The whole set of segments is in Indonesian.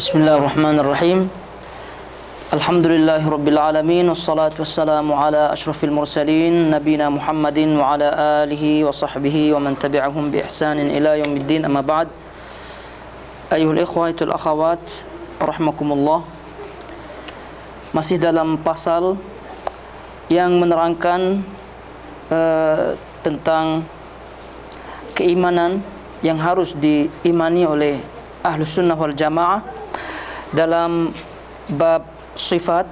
Bismillahirrahmanirrahim. Alhamdulillahi rabbil alamin, wassalatu wassalamu ala asyrafil mursalin nabina Muhammadin wa ala alihi wa sahbihi wa man tabi'ahum bi ihsanin ila yaumiddin, amma ba'd. Ayyuhal ikhwatul akhawat rahimakumullah. Masih dalam pasal yang menerangkan tentang keimanan yang harus diimani oleh Ahlus Sunnah wal Jamaah dalam bab sifat.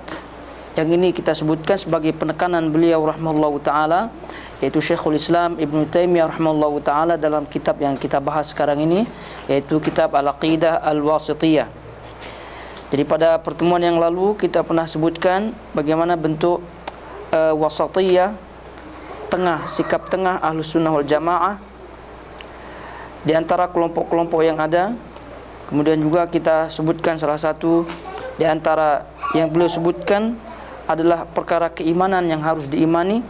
Yang ini kita sebutkan sebagai penekanan beliau rahimahullahu ta'ala, yaitu Syekhul Islam Ibn Taimiyah rahimahullahu ta'ala dalam kitab yang kita bahas sekarang ini, yaitu kitab Al-Aqidah Al-Wasithiyah. Jadi pada pertemuan yang lalu kita pernah sebutkan bagaimana bentuk wasatiyah, tengah, sikap tengah Ahlus Sunnah wal Jamaah di antara kelompok-kelompok yang ada. Kemudian juga kita sebutkan salah satu di antara yang beliau sebutkan adalah perkara keimanan yang harus diimani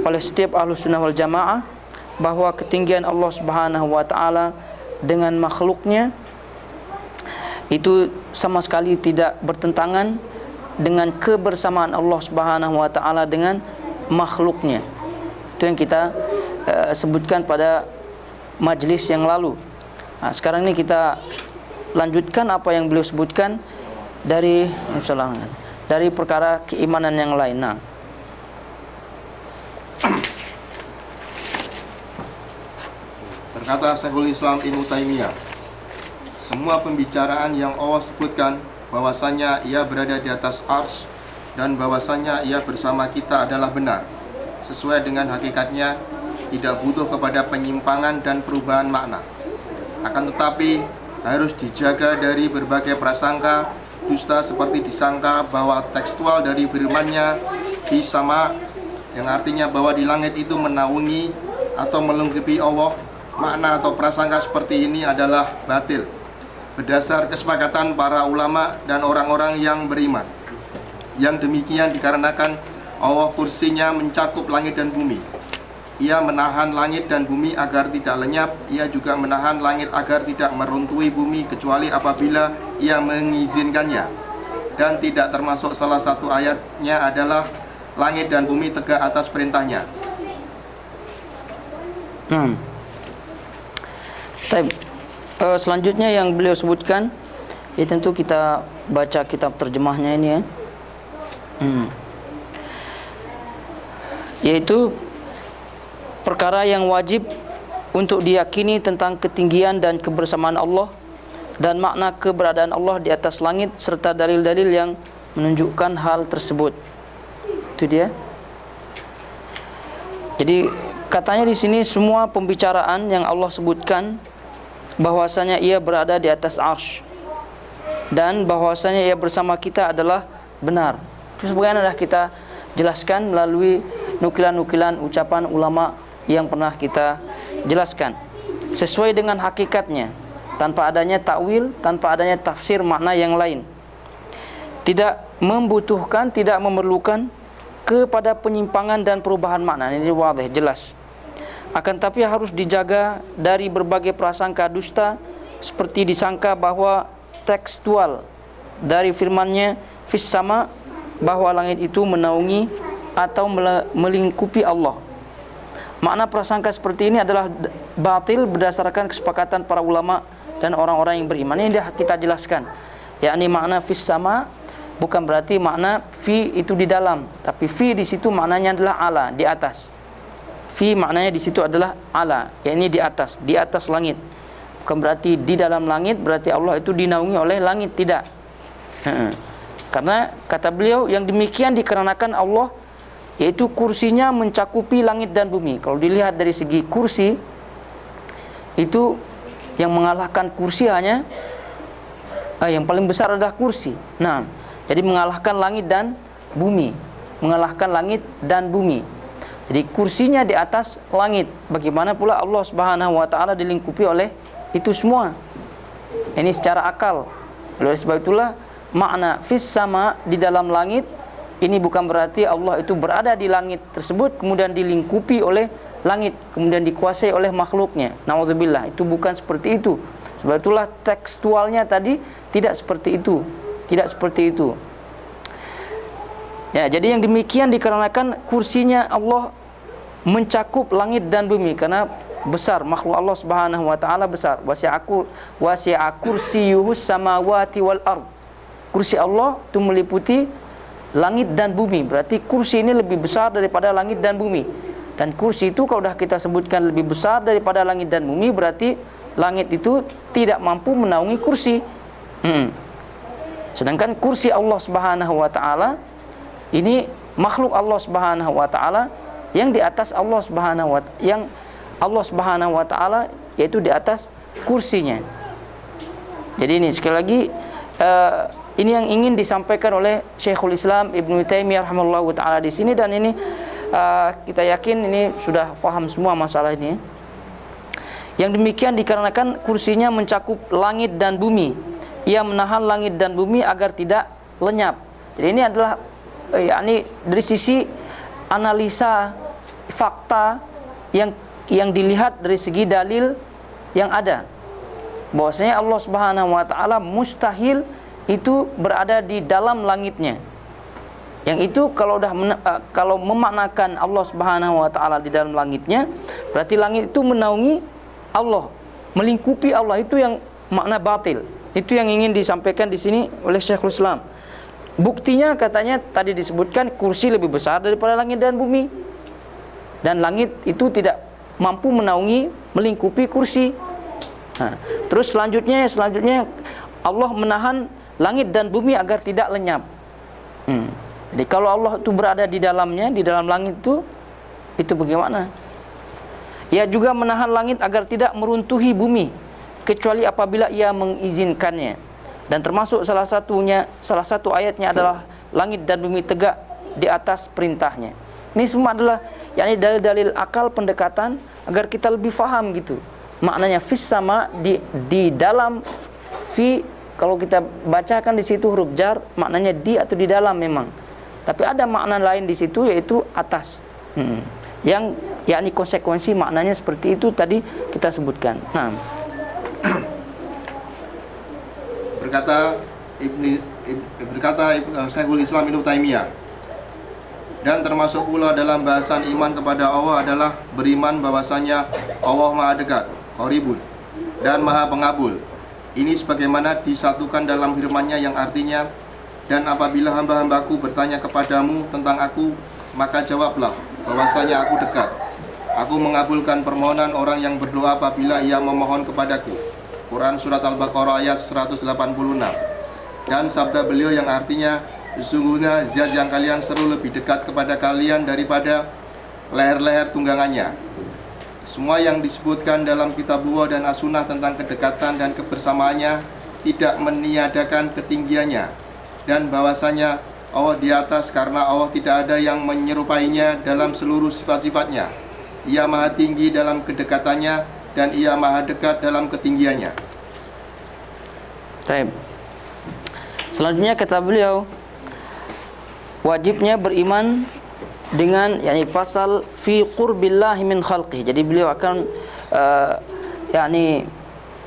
oleh setiap Ahlus Sunnah wal Jamaah, bahwa ketinggian Allah Subhanahu wa taala dengan makhluknya itu sama sekali tidak bertentangan dengan kebersamaan Allah Subhanahu wa taala dengan makhluknya. Itu yang kita sebutkan pada majlis yang lalu. Nah, sekarang ini kita lanjutkan apa yang beliau sebutkan dari perkara keimanan yang lain. Nah, berkata Syekhul Islam Ibn Taimiyah, semua pembicaraan yang Allah sebutkan bahwasanya ia berada di atas arsy dan bahwasanya ia bersama kita adalah benar, sesuai dengan hakikatnya, tidak butuh kepada penyimpangan dan perubahan makna. Akan tetapi harus dijaga dari berbagai prasangka dusta, seperti disangka bahwa tekstual dari firman-Nya di sama, yang artinya bahwa di langit itu menaungi atau melengkapi Allah. Makna atau prasangka seperti ini adalah batil berdasar kesepakatan para ulama dan orang-orang yang beriman. Yang demikian dikarenakan Allah kursinya mencakup langit dan bumi. Ia menahan langit dan bumi agar tidak lenyap. Ia juga menahan langit agar tidak meruntui bumi kecuali apabila ia mengizinkannya. Dan tidak termasuk salah satu ayatnya adalah langit dan bumi tegak atas perintahnya. Selanjutnya yang beliau sebutkan, ya tentu kita baca kitab terjemahnya ini ya. Yaitu perkara yang wajib untuk diyakini tentang ketinggian dan kebersamaan Allah dan makna keberadaan Allah di atas langit, serta dalil-dalil yang menunjukkan hal tersebut. Itu dia. Jadi katanya di sini semua pembicaraan yang Allah sebutkan bahwasanya ia berada di atas arsy dan bahwasanya ia bersama kita adalah benar. Terus bagaimana kita jelaskan melalui nukilan-nukilan ucapan ulama yang pernah kita jelaskan, sesuai dengan hakikatnya, tanpa adanya takwil, tanpa adanya tafsir makna yang lain. Tidak membutuhkan, tidak memerlukan kepada penyimpangan dan perubahan makna. Ini wadih, jelas. Akan tapi harus dijaga dari berbagai prasangka dusta, seperti disangka bahwa tekstual dari firman-Nya fis sama, bahwa langit itu menaungi atau melingkupi Allah. Makna prasangka seperti ini adalah batil berdasarkan kesepakatan para ulama dan orang-orang yang beriman. Ini dah kita jelaskan. Yakni makna fis sama bukan berarti makna fi itu di dalam, tapi fi di situ maknanya adalah ala, di atas. Fi maknanya di situ adalah ala, yakni di atas langit. Bukan berarti di dalam langit, berarti Allah itu dinaungi oleh langit, tidak. Karena kata beliau yang demikian dikarenakan Allah yaitu kursinya mencakupi langit dan bumi. Kalau dilihat dari segi kursi, itu yang mengalahkan kursi hanya yang paling besar adalah kursi. Nah, jadi mengalahkan langit dan bumi, mengalahkan langit dan bumi. Jadi kursinya di atas langit. Bagaimana pula Allah Subhanahu wa taala dilingkupi oleh itu semua? Ini secara akal. Oleh sebab itulah makna fis sama, di dalam langit, ini bukan berarti Allah itu berada di langit tersebut kemudian dilingkupi oleh langit, kemudian dikuasai oleh makhluknya. Nauzubillah, itu bukan seperti itu. Sebab itulah tekstualnya tadi tidak seperti itu. Tidak seperti itu. Ya, jadi yang demikian dikarenakan kursinya Allah mencakup langit dan bumi, karena besar makhluk Allah Subhanahu wa taala besar. Wasi'a kursiyuhus samawati wal ard. Kursi Allah itu meliputi langit dan bumi. Berarti kursi ini lebih besar daripada langit dan bumi. Dan kursi itu kalau dah kita sebutkan lebih besar daripada langit dan bumi, berarti langit itu tidak mampu menaungi kursi. Sedangkan kursi Allah Subhanahu wa taala ini makhluk Allah Subhanahu wa taala yang di atas Allah Subhanahu wa taala, yang Allah Subhanahu wa taala yaitu di atas kursinya. Jadi ini sekali lagi ini yang ingin disampaikan oleh Syekhul Islam Ibnu Taimiyah rahimahullahu taala di sini, dan ini kita yakin ini sudah faham semua masalah ini. Yang demikian dikarenakan kursinya mencakup langit dan bumi. Ia menahan langit dan bumi agar tidak lenyap. Jadi ini adalah dari sisi analisa fakta yang dilihat dari segi dalil yang ada. Bahwasanya Allah Subhanahu wa taala mustahil itu berada di dalam langitnya. Yang itu kalau memaknakan Allah Subhanahu wa taala di dalam langitnya, berarti langit itu menaungi Allah, melingkupi Allah. Itu yang makna batil. Itu yang ingin disampaikan di sini oleh Syekhul Islam. Buktinya katanya tadi disebutkan kursi lebih besar daripada langit dan bumi. Dan langit itu tidak mampu menaungi, melingkupi kursi. Terus selanjutnya Allah menahan langit dan bumi agar tidak lenyap. Jadi kalau Allah itu berada di dalamnya, di dalam langit itu bagaimana? Ia juga menahan langit agar tidak meruntuhi bumi, kecuali apabila ia mengizinkannya. Dan termasuk salah satu ayatnya adalah langit dan bumi tegak di atas perintahnya. Ini semua adalah dalil-dalil akal, pendekatan agar kita lebih faham gitu. Maknanya fis sama di dalam, fi kalau kita bacakan di situ huruf jar, maknanya di atau di dalam memang. Tapi ada makna lain di situ yaitu atas. Yang konsekuensi maknanya seperti itu tadi kita sebutkan. Nah, berkata Syekhul Islam Ibnu Taimiyah, dan termasuk pula dalam bahasan iman kepada Allah adalah beriman bahwasanya Allah Maha Dekat, Qaribun, dan Maha Pengabul. Ini sebagaimana disatukan dalam firman-Nya yang artinya, dan apabila hamba-hambaku bertanya kepadamu tentang aku, maka jawablah bahwasanya aku dekat. Aku mengabulkan permohonan orang yang berdoa apabila ia memohon kepadaku. Quran Surat Al-Baqarah ayat 186. Dan sabda beliau yang artinya, sesungguhnya zat yang kalian seru lebih dekat kepada kalian daripada leher-leher tunggangannya. Semua yang disebutkan dalam kitabullah dan as-sunnah tentang kedekatan dan kebersamaannya tidak meniadakan ketinggiannya, dan bahwasanya Allah di atas karena Allah tidak ada yang menyerupainya dalam seluruh sifat-sifatnya. Ia maha tinggi dalam kedekatannya dan ia maha dekat dalam ketinggiannya. Baik. Selanjutnya kata beliau, wajibnya beriman dengan pasal fi qurbillahi min khalqih. Jadi beliau akan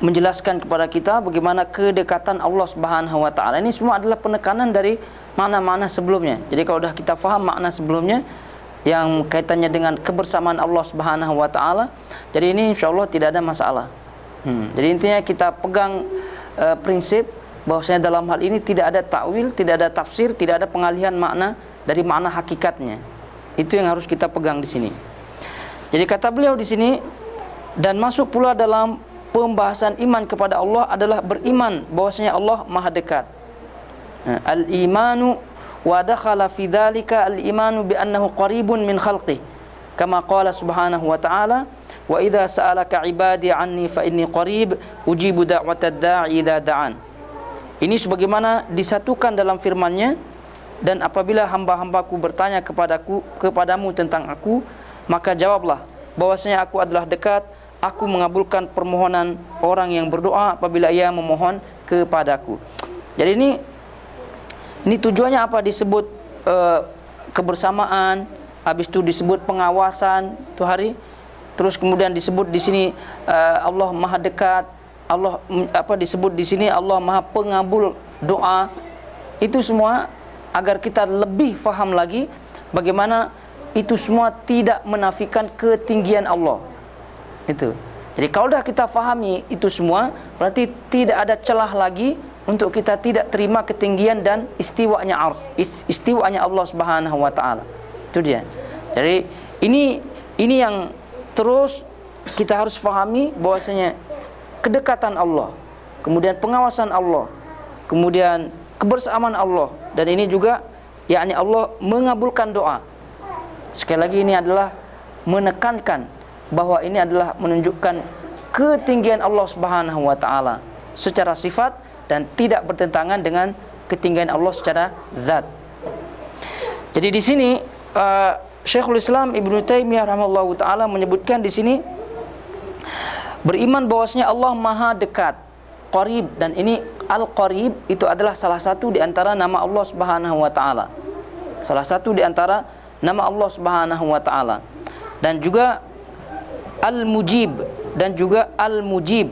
menjelaskan kepada kita bagaimana kedekatan Allah Subhanahu wa taala. Ini semua adalah penekanan dari makna-makna sebelumnya. Jadi kalau dah kita faham makna sebelumnya yang kaitannya dengan kebersamaan Allah Subhanahu wa taala, jadi ini insyaallah tidak ada masalah. Jadi intinya kita pegang prinsip bahwasanya dalam hal ini tidak ada takwil, tidak ada tafsir, tidak ada pengalihan makna dari makna hakikatnya. Itu yang harus kita pegang di sini. Jadi kata beliau di sini, dan masuk pula dalam pembahasan iman kepada Allah adalah beriman bahwasanya Allah Maha dekat. Al-imanu wa dakhala fi dzalika al-imanu bi annahu qaribun min khalqih. Kama qala subhanahu wa ta'ala, wa idza sa'alaka 'ibadi 'anni fa inni qarib ujibu da'watad da'i idza da'an. Ini sebagaimana disatukan dalam firman-Nya, dan apabila hamba-hambaku bertanya kepadamu tentang aku, maka jawablah bahwasanya aku adalah dekat. Aku mengabulkan permohonan orang yang berdoa apabila ia memohon kepadaku. Jadi ini tujuannya apa? Disebut kebersamaan, habis itu disebut pengawasan itu hari. Terus kemudian disebut di sini Allah Maha dekat, Allah disebut di sini Allah Maha Pengabul doa. Itu semua agar kita lebih faham lagi bagaimana itu semua tidak menafikan ketinggian Allah. Itu. Jadi kalau dah kita fahami itu semua, berarti tidak ada celah lagi untuk kita tidak terima ketinggian dan istiwanya Allah Subhanahu wa taala. Itu dia. Jadi ini yang terus kita harus fahami bahwasanya kedekatan Allah, kemudian pengawasan Allah, kemudian kebersamaan Allah, dan ini juga yakni Allah mengabulkan doa. Sekali lagi ini adalah menekankan bahwa ini adalah menunjukkan ketinggian Allah Subhanahu wa taala secara sifat dan tidak bertentangan dengan ketinggian Allah secara zat. Jadi di sini Syekhul Islam Ibnu Taimiyah rahimahullahu taala menyebutkan di sini beriman bahwasanya Allah Maha dekat, qarib, dan ini Al-Qarib itu adalah salah satu di antara nama Allah Subhanahu wa taala. Salah satu di antara nama Allah Subhanahu wa taala. Dan juga Al-Mujib dan juga Al-Mujib.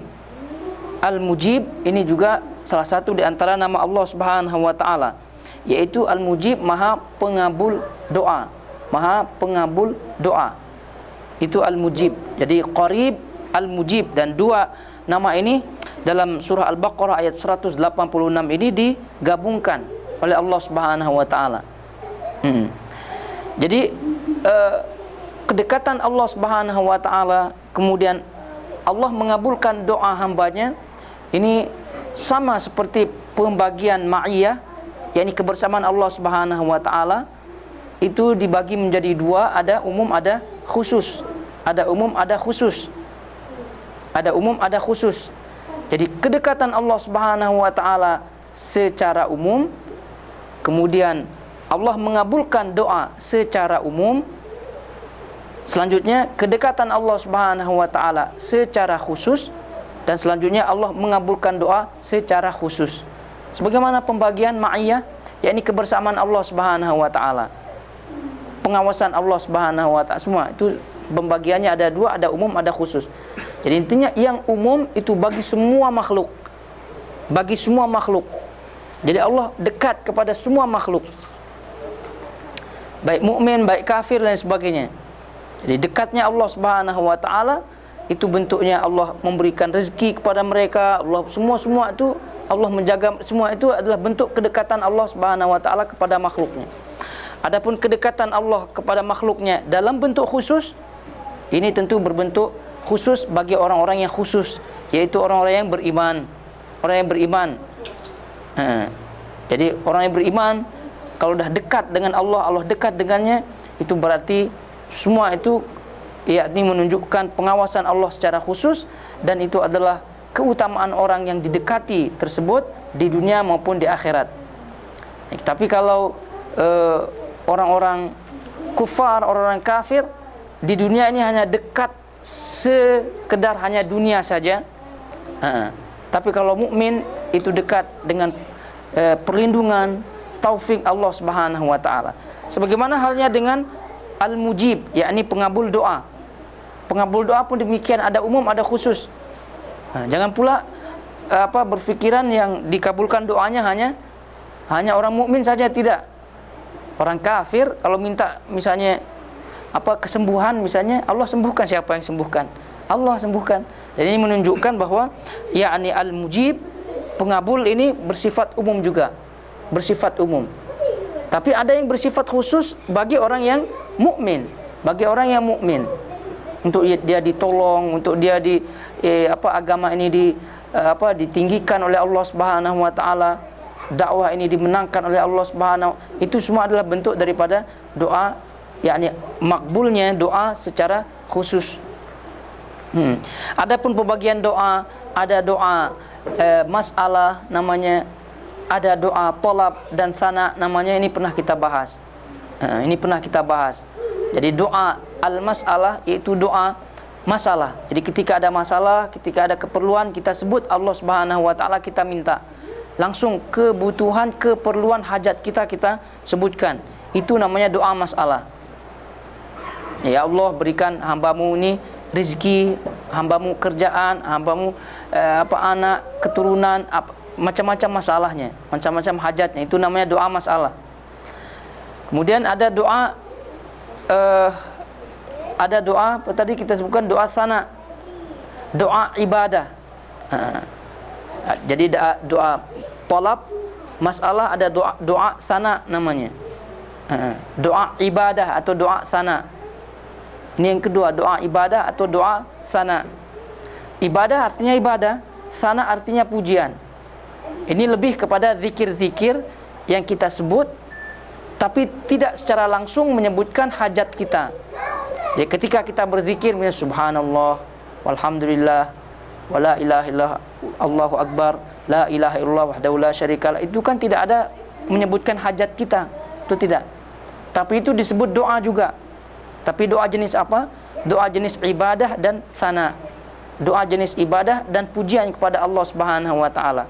Al-Mujib ini juga salah satu di antara nama Allah Subhanahu wa taala, yaitu Al-Mujib, Maha Pengabul doa. Maha Pengabul doa. Itu Al-Mujib. Jadi Qarib, Al-Mujib, dan dua nama ini dalam surah Al-Baqarah ayat 186 ini digabungkan oleh Allah Subhanahu wa taala. Jadi kedekatan Allah Subhanahu wa taala, kemudian Allah mengabulkan doa hambanya, ini sama seperti pembagian ma'iyah, yakni kebersamaan Allah Subhanahu wa taala itu dibagi menjadi dua, ada umum ada khusus. Ada umum ada khusus. Ada umum ada khusus. Jadi kedekatan Allah Subhanahu wa taala secara umum, kemudian Allah mengabulkan doa secara umum. Selanjutnya kedekatan Allah Subhanahu wa taala secara khusus, dan selanjutnya Allah mengabulkan doa secara khusus. Sebagaimana pembagian ma'iyah, yakni kebersamaan Allah Subhanahu wa taala, pengawasan Allah Subhanahu wa taala, semua itu pembagiannya ada dua, ada umum ada khusus. Jadi intinya yang umum itu bagi semua makhluk. Bagi semua makhluk. Jadi Allah dekat kepada semua makhluk, baik mukmin, baik kafir, dan sebagainya. Jadi dekatnya Allah Subhanahu wa taala itu bentuknya Allah memberikan rezeki kepada mereka. Allah semua itu Allah menjaga, semua itu adalah bentuk kedekatan Allah Subhanahu wa taala kepada makhluknya. Adapun kedekatan Allah kepada makhluknya dalam bentuk khusus, ini tentu berbentuk khusus bagi orang-orang yang khusus, yaitu orang-orang yang beriman. Orang yang beriman. Jadi orang yang beriman kalau dah dekat dengan Allah, Allah dekat dengannya, itu berarti semua itu yakni menunjukkan pengawasan Allah secara khusus, dan itu adalah keutamaan orang yang didekati tersebut di dunia maupun di akhirat. Tapi kalau orang-orang kufar, orang-orang kafir di dunia ini hanya dekat sekedar hanya dunia saja. Tapi kalau mukmin itu dekat dengan perlindungan, taufik Allah Subhanahu wa taala. Sebagaimana halnya dengan Al-Mujib, yakni pengabul doa. Pengabul doa pun demikian, ada umum ada khusus. Jangan pula berfikiran yang dikabulkan doanya hanya orang mukmin saja, tidak. Orang kafir kalau minta misalnya kesembuhan, misalnya Allah sembuhkan, siapa yang sembuhkan? Allah sembuhkan. Jadi ini menunjukkan bahwa yakni Al-Mujib, pengabul ini bersifat umum juga, bersifat umum. Tapi ada yang bersifat khusus bagi orang yang mukmin, bagi orang yang mukmin, untuk dia ditolong, untuk dia agama ini ditinggikan oleh Allah Subhanahu wa taala, dakwah ini dimenangkan oleh Allah Subhanahu. Itu semua adalah bentuk daripada doa, yakni makbulnya doa secara khusus. Adapun pembagian doa, ada doa masalah namanya, ada doa tolab dan sana namanya, ini pernah kita bahas. Ini pernah kita bahas. Jadi doa al-masalah yaitu doa masalah. Jadi ketika ada masalah, ketika ada keperluan, kita sebut Allah Subhanahu wa taala, kita minta. Langsung kebutuhan, keperluan, hajat kita sebutkan. Itu namanya doa masalah. Ya Allah, berikan hambamu ini rizki, hambamu kerjaan, hambamu anak, keturunan, macam-macam masalahnya, macam-macam hajatnya. Itu namanya doa masalah. Kemudian ada doa apa tadi kita sebutkan, doa sana, doa ibadah. Jadi doa tolab masalah, ada doa sana namanya. Doa ibadah atau doa sana. Ini yang kedua, doa ibadah atau doa sana. Ibadah artinya ibadah, sana artinya pujian. Ini lebih kepada zikir-zikir yang kita sebut, tapi tidak secara langsung menyebutkan hajat kita. Ya, ketika kita berzikir, misalnya subhanallah, walhamdulillah, wala ilaha illallah, Allahu akbar, la ilaha illallah wahdahu la syarikalah, itu kan tidak ada menyebutkan hajat kita, itu tidak. Tapi itu disebut doa juga. Tapi doa jenis apa? Doa jenis ibadah dan sana. Doa jenis ibadah dan pujian kepada Allah Subhanahu wa taala.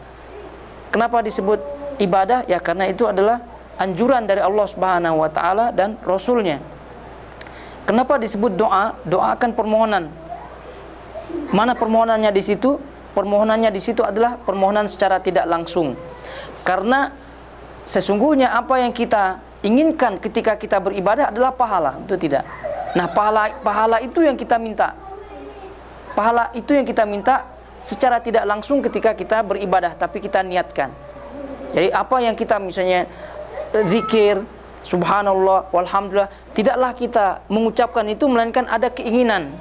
Kenapa disebut ibadah? Ya karena itu adalah anjuran dari Allah Subhanahu wa taala dan Rasulnya. Kenapa disebut doa? Doa akan permohonan. Mana permohonannya di situ? Permohonannya di situ adalah permohonan secara tidak langsung. Karena sesungguhnya apa yang kita inginkan ketika kita beribadah adalah pahala, itu tidak. Nah, pahala itu yang kita minta. Pahala itu yang kita minta secara tidak langsung ketika kita beribadah, tapi kita niatkan. Jadi apa yang kita misalnya zikir, subhanallah, walhamdulillah, tidaklah kita mengucapkan itu melainkan ada keinginan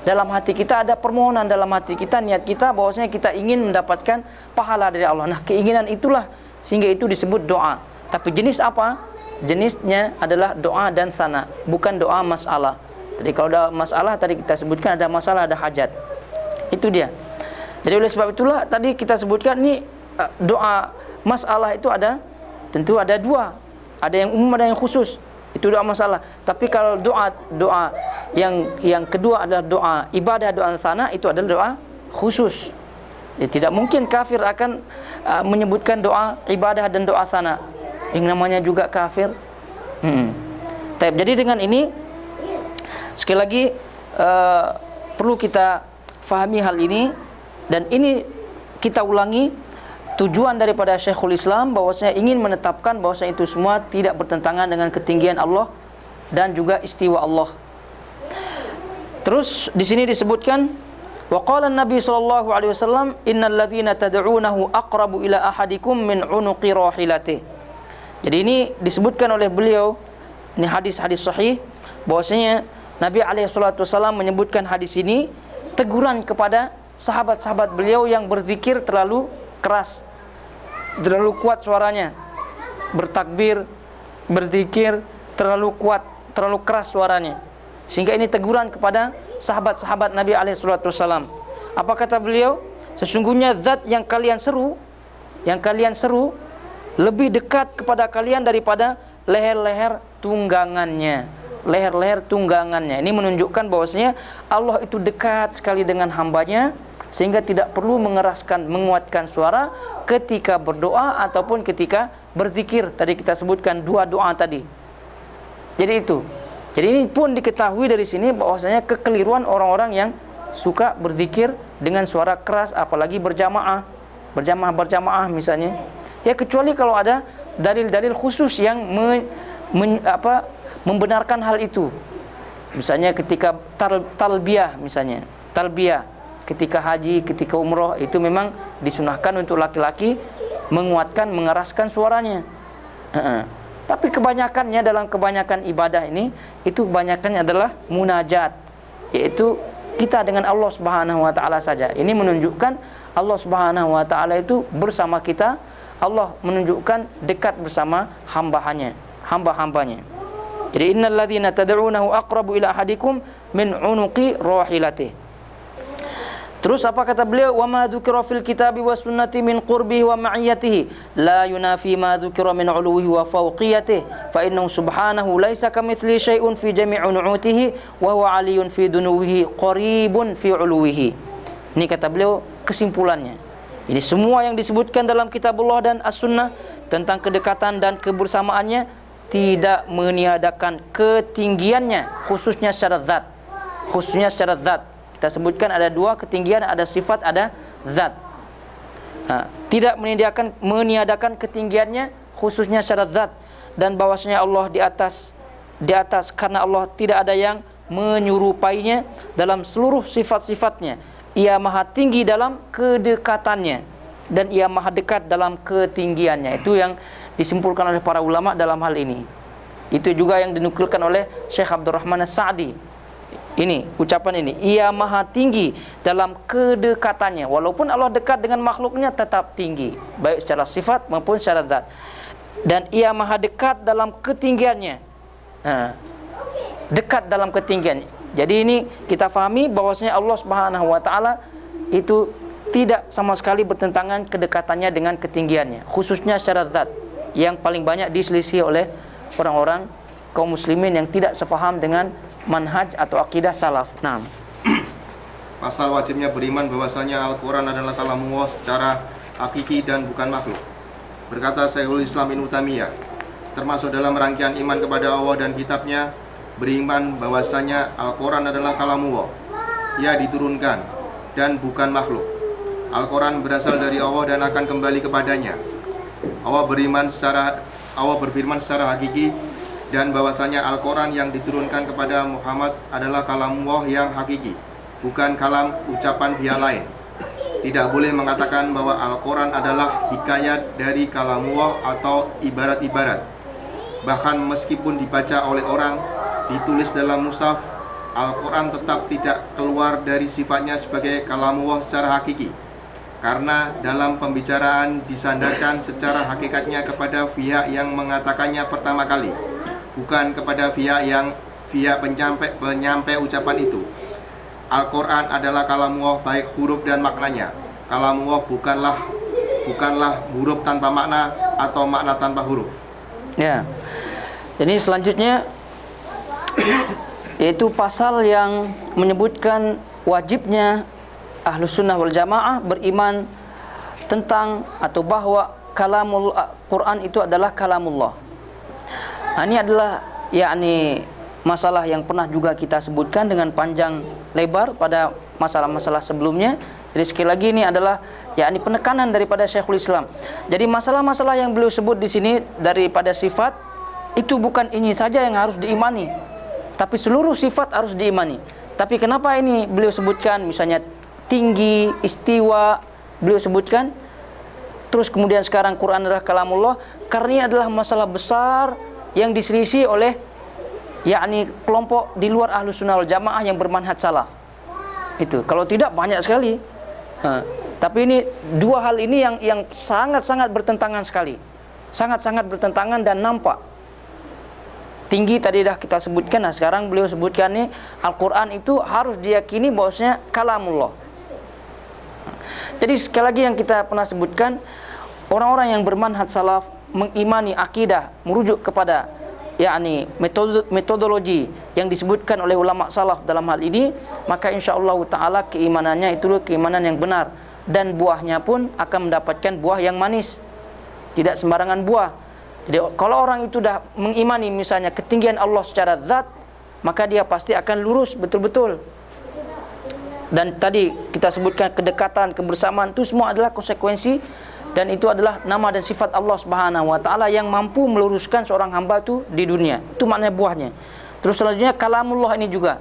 dalam hati kita, ada permohonan dalam hati kita, niat kita bahwasanya kita ingin mendapatkan pahala dari Allah. Nah, keinginan itulah sehingga itu disebut doa. Tapi jenis apa? Jenisnya adalah doa dan sana, bukan doa masalah. Jadi kalau ada masalah tadi kita sebutkan, ada masalah, ada hajat. Itu dia. Jadi oleh sebab itulah tadi kita sebutkan ini doa masalah itu ada, tentu ada dua. Ada yang umum, ada yang khusus. Itu doa masalah. Tapi kalau doa yang kedua adalah doa ibadah, doa sana, itu adalah doa khusus. Ya, tidak mungkin kafir akan menyebutkan doa ibadah dan doa sana. Yang namanya juga kafir. Jadi dengan ini sekali lagi perlu kita fahami hal ini, dan ini kita ulangi tujuan daripada Syekhul Islam bahwasanya ingin menetapkan bahwasanya itu semua tidak bertentangan dengan ketinggian Allah dan juga istiwa Allah. Terus di sini disebutkan wa qala an-nabi sallallahu alaihi wasallam innal ladzina tad'unahu aqrabu ila ahadikum min unuqi rahilatih. Jadi ini disebutkan oleh beliau, ini hadis-hadis sahih bahwasanya Nabi alaihi salatu wasallam menyebutkan hadis ini teguran kepada sahabat-sahabat beliau yang berzikir terlalu keras, terlalu kuat suaranya, bertakbir, berzikir terlalu kuat, terlalu keras suaranya. Sehingga ini teguran kepada sahabat-sahabat Nabi alaihi salatu wasallam. Apa kata beliau? Sesungguhnya zat yang kalian seru lebih dekat kepada kalian daripada leher-leher tunggangannya. Leher-leher tunggangannya. Ini menunjukkan bahwasanya Allah itu dekat sekali dengan hambanya, sehingga tidak perlu menguatkan suara ketika berdoa ataupun ketika berzikir. Tadi kita sebutkan dua doa tadi. Jadi itu. Jadi ini pun diketahui dari sini bahwasanya kekeliruan orang-orang yang suka berzikir dengan suara keras, apalagi berjamaah misalnya. Ya kecuali kalau ada dalil-dalil khusus yang membenarkan hal itu. Misalnya ketika talbiyah misalnya. Talbiyah ketika haji, ketika umroh, itu memang disunahkan untuk laki-laki menguatkan, mengeraskan suaranya. Tapi kebanyakannya, dalam kebanyakan ibadah ini, itu kebanyakannya adalah munajat, yaitu kita dengan Allah Subhanahu wa taala saja. Ini menunjukkan Allah Subhanahu wa taala itu bersama kita. Allah menunjukkan dekat bersama hamba-hambanya. Jadi innal ladzina tad'unahu aqrabu ila ahadikum min unuqi rahilatih. Terus apa kata beliau? Wa ma dzukira fil kitabi was sunnati min qurbihi wa ma'iyatihi la yunafi ma dzukira min 'uluwihi wa fawqiyatihi fa innahu subhanahu laisa kamitsli syai'un fi jami'i nu'utihi wa huwa 'aliyyun fi dunuwihi qaribun fi 'uluwihi. Ini kata beliau kesimpulannya. Jadi semua yang disebutkan dalam kitabullah dan as-sunnah tentang kedekatan dan kebersamaannya tidak meniadakan ketinggiannya, khususnya secara zat. khususnya secara zat. Kita sebutkan ada dua ketinggian, ada sifat, ada zat. Tidak meniadakan ketinggiannya khususnya secara zat, dan bahwasanya Allah di atas karena Allah tidak ada yang menyerupainya dalam seluruh sifat-sifatnya. Ia maha tinggi dalam kedekatannya dan ia maha dekat dalam ketinggiannya. Itu yang disimpulkan oleh para ulama dalam hal ini. Itu juga yang dinukilkan oleh Syekh Abdurrahman As-Sa'di. Ini ucapan ini, ia maha tinggi dalam kedekatannya. Walaupun Allah dekat dengan makhluknya tetap tinggi, baik secara sifat maupun secara zat. Dan ia maha dekat dalam ketinggiannya. Dekat dalam ketinggiannya. Jadi ini kita fahami bahwasanya Allah Subhanahu wa taala itu tidak sama sekali bertentangan kedekatannya dengan ketinggiannya, khususnya secara zat, yang paling banyak diselisih oleh orang-orang kaum muslimin yang tidak sepaham dengan manhaj atau akidah salaf. Nah, Pasal wajibnya beriman bahwasanya Al-Quran adalah kalamullah secara hakiki dan bukan makhluk. Berkata Syekhul Islam Ibnu Taimiyah, termasuk dalam rangkaian iman kepada Allah dan kitabnya, beriman bahwasanya Al-Quran adalah kalamullah, ia diturunkan dan bukan makhluk. Al-Quran berasal dari Allah dan akan kembali kepadanya. Allah berfirman secara hakiki, dan bahwasanya Al-Quran yang diturunkan kepada Muhammad adalah kalamullah yang hakiki, bukan kalam ucapan pihak lain. Tidak boleh mengatakan bahwa Al-Quran adalah hikayat dari kalamullah atau ibarat-ibarat. Bahkan meskipun dibaca oleh orang, ditulis dalam mushaf, Al-Quran tetap tidak keluar dari sifatnya sebagai kalamullah secara hakiki, karena dalam pembicaraan disandarkan secara hakikatnya kepada pihak yang mengatakannya pertama kali, bukan kepada pihak penyampai ucapan itu. Al-Quran adalah kalamullah baik huruf dan maknanya. Kalamullah bukanlah huruf tanpa makna atau makna tanpa huruf. ya. Jadi selanjutnya yaitu pasal yang menyebutkan wajibnya Ahlus Sunnah wal Jamaah beriman tentang atau bahwa kalamul Quran itu adalah kalamullah. Ini adalah masalah yang pernah juga kita sebutkan dengan panjang lebar pada masalah-masalah sebelumnya. Jadi sekali lagi ini adalah penekanan daripada Syekhul Islam. Jadi masalah-masalah yang beliau sebut di sini daripada sifat itu bukan ini saja yang harus diimani, tapi seluruh sifat harus diimani. Tapi kenapa ini beliau sebutkan misalnya tinggi, istiwa beliau sebutkan, terus kemudian sekarang Quran adalah kalamullah, karena ini adalah masalah besar yang diselisih oleh kelompok di luar Ahlus Sunnah wal Jamaah yang bermanhaj salaf. Itu kalau tidak banyak sekali. Tapi ini dua hal ini yang sangat-sangat bertentangan sekali. Sangat-sangat bertentangan dan nampak. Tinggi tadi dah kita sebutkan, nah sekarang beliau sebutkan nih Al-Quran itu harus diyakini bahwasanya kalamullah. Jadi sekali lagi yang kita pernah sebutkan, orang-orang yang bermanhaj salaf mengimani akidah merujuk kepada metodologi yang disebutkan oleh ulama salaf dalam hal ini, maka insyaallah taala keimanannya itu keimanan yang benar, dan buahnya pun akan mendapatkan buah yang manis, tidak sembarangan buah. Jadi kalau orang itu dah mengimani misalnya ketinggian Allah secara zat, maka dia pasti akan lurus betul-betul. Dan tadi kita sebutkan kedekatan, kebersamaan, itu semua adalah konsekuensi, dan itu adalah nama dan sifat Allah Subhanahu wa taala yang mampu meluruskan seorang hamba itu di dunia. Itu maknanya buahnya. Terus selanjutnya kalamullah ini juga.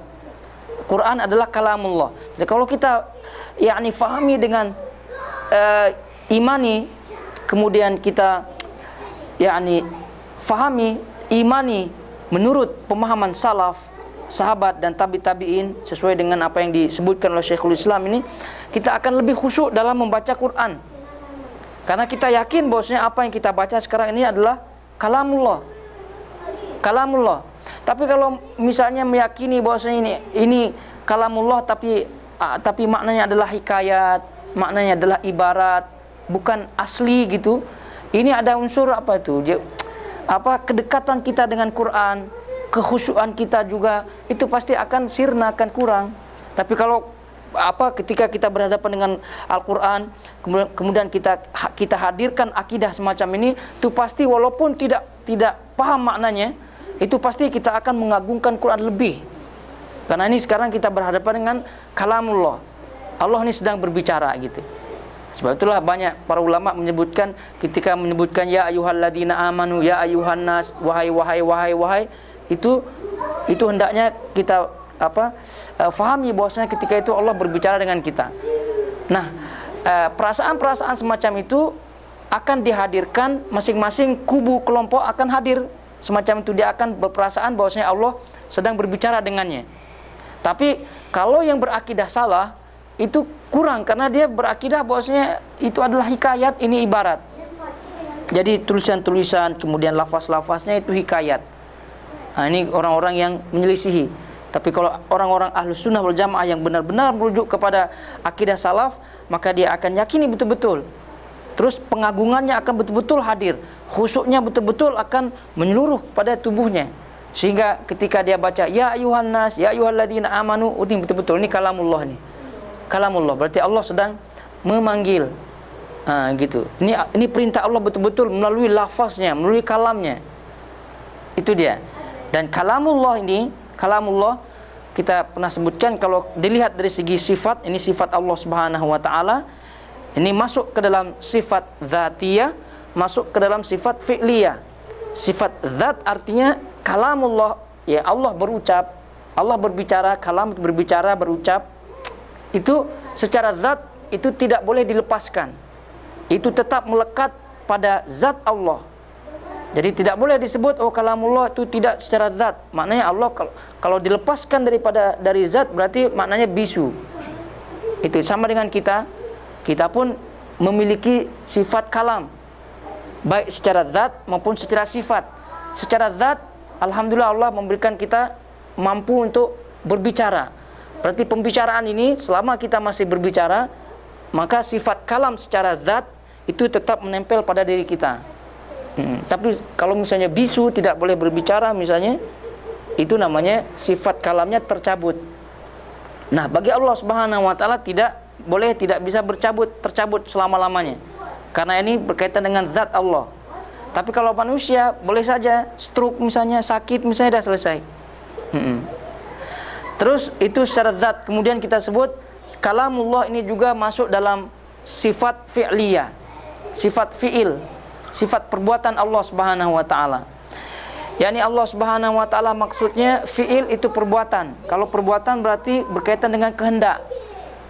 Quran adalah kalamullah. Jadi kalau kita fahami dengan imani, kemudian kita fahami, imani menurut pemahaman salaf, sahabat dan tabi'in sesuai dengan apa yang disebutkan oleh Syekhul Islam ini, kita akan lebih khusyuk dalam membaca Quran. Karena kita yakin bahwasanya apa yang kita baca sekarang ini adalah kalamullah. Kalamullah. Tapi kalau misalnya meyakini bahwasanya ini kalamullah tapi maknanya adalah hikayat, maknanya adalah ibarat, bukan asli gitu. Ini ada unsur apa itu? Kedekatan kita dengan Quran, kekhusyuan kita juga itu pasti akan sirna, akan kurang. Tapi kalau ketika kita berhadapan dengan Al-Quran, kemudian kita hadirkan akidah semacam ini, itu pasti walaupun tidak paham maknanya, itu pasti kita akan mengagungkan Quran lebih Karena ini sekarang kita berhadapan dengan kalamullah. Allah ini sedang berbicara gitu. Sebab itulah banyak para ulama menyebutkan, ketika menyebutkan ya ayyuhalladzina amanu, ya ayyuhan nas, wahai, itu hendaknya kita fahami bahwasanya ketika itu Allah berbicara dengan kita. Nah, perasaan-perasaan semacam itu akan dihadirkan, masing-masing kubu kelompok akan hadir semacam itu, dia akan berperasaan bahwasanya Allah sedang berbicara dengannya. Tapi kalau yang berakidah salah itu kurang, karena dia berakidah bahwasanya itu adalah hikayat, ini ibarat. Jadi tulisan-tulisan kemudian lafaz-lafaznya itu hikayat. Nah, ini orang-orang yang menyelisihi. Tapi kalau orang-orang ahlu sunnah wal jamaah yang benar-benar merujuk kepada akidah salaf, maka dia akan yakini betul-betul. Terus pengagungannya akan betul-betul hadir, khusyuknya betul-betul akan menyeluruh pada tubuhnya. Sehingga ketika dia baca ya ayuhan nas, ya ayyuhalladzina amanu, ini betul-betul ini kalamullah nih. Kalamullah berarti Allah sedang memanggil. Gitu. Ini perintah Allah betul-betul melalui lafaznya, melalui kalamnya. Itu dia. Dan kalamullah ini, kalamullah kita pernah sebutkan, kalau dilihat dari segi sifat, ini sifat Allah Subhanahu wa taala. Ini masuk ke dalam sifat dzatiyah, masuk ke dalam sifat fi'liyah. Sifat zat artinya kalamullah, ya Allah berucap, Allah berbicara, kalam berbicara, berucap. Itu secara zat itu tidak boleh dilepaskan. Itu tetap melekat pada zat Allah. Jadi tidak boleh disebut kalamullah itu tidak secara zat. Maknanya Allah kalau dilepaskan dari zat berarti maknanya bisu. Itu sama dengan kita pun memiliki sifat kalam, baik secara zat maupun secara sifat. Secara zat alhamdulillah Allah memberikan kita mampu untuk berbicara. Berarti pembicaraan ini selama kita masih berbicara, maka sifat kalam secara zat itu tetap menempel pada diri kita. Tapi kalau misalnya bisu, tidak boleh berbicara misalnya, itu namanya sifat kalamnya tercabut. Nah, bagi Allah Subhanahu wa taala tidak bisa tercabut selama-lamanya. Karena ini berkaitan dengan zat Allah. Tapi kalau manusia boleh saja stroke misalnya, sakit misalnya, dah selesai. Terus itu secara zat. Kemudian kita sebut kalamullah ini juga masuk dalam sifat fi'liyah, sifat fi'il, sifat perbuatan Allah Subhanahu wa taala. Yani Allah Subhanahu wa taala maksudnya fi'il itu perbuatan. Kalau perbuatan berarti berkaitan dengan kehendak.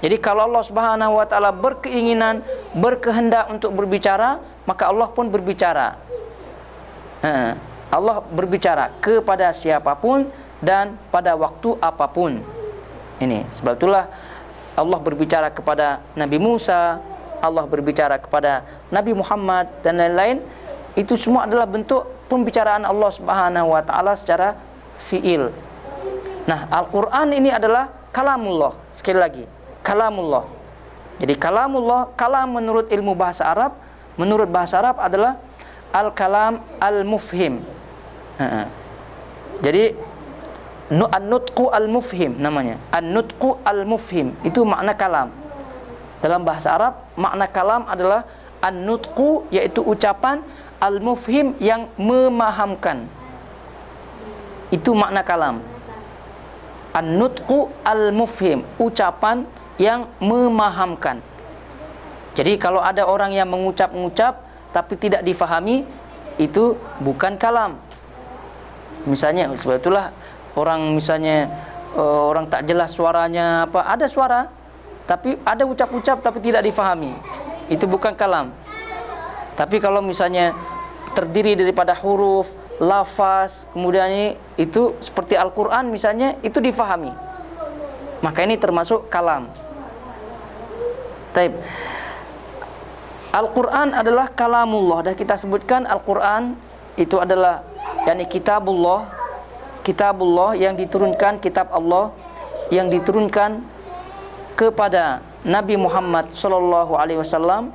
Jadi kalau Allah Subhanahu wa taala berkeinginan, berkehendak untuk berbicara, maka Allah pun berbicara. Allah berbicara kepada siapapun dan pada waktu apapun. Ini sebab itulah Allah berbicara kepada Nabi Musa, Allah berbicara kepada Nabi Muhammad dan lain-lain. Itu semua adalah bentuk pembicaraan Allah Subhanahu wa taala secara fi'il. Nah, Al-Qur'an ini adalah kalamullah. Sekali lagi, kalamullah. Jadi kalamullah, kalam menurut ilmu bahasa Arab, menurut bahasa Arab adalah al-kalam al-mufhim. Jadi an-nutqu al-mufhim namanya. An-nutqu al-mufhim itu makna kalam. Dalam bahasa Arab, makna kalam adalah an-nutqu, yaitu ucapan, al-mufhim yang memahamkan. Itu makna kalam. An-nutqu al-mufhim, ucapan yang memahamkan. Jadi kalau ada orang yang mengucap-ngucap tapi tidak difahami, itu bukan kalam. Misalnya, sebab itulah orang misalnya orang tak jelas suaranya apa, ada suara tapi ada ucap-ucap tapi tidak difahami, itu bukan kalam. Tapi kalau misalnya terdiri daripada huruf, lafaz, kemudian itu seperti Al-Qur'an misalnya, itu difahami, maka ini termasuk kalam. Taib. Al-Qur'an adalah kalamullah. Dah kita sebutkan Al-Qur'an itu adalah yakni kitabullah yang diturunkan, kitab Allah yang diturunkan kepada Nabi Muhammad sallallahu alaihi wasallam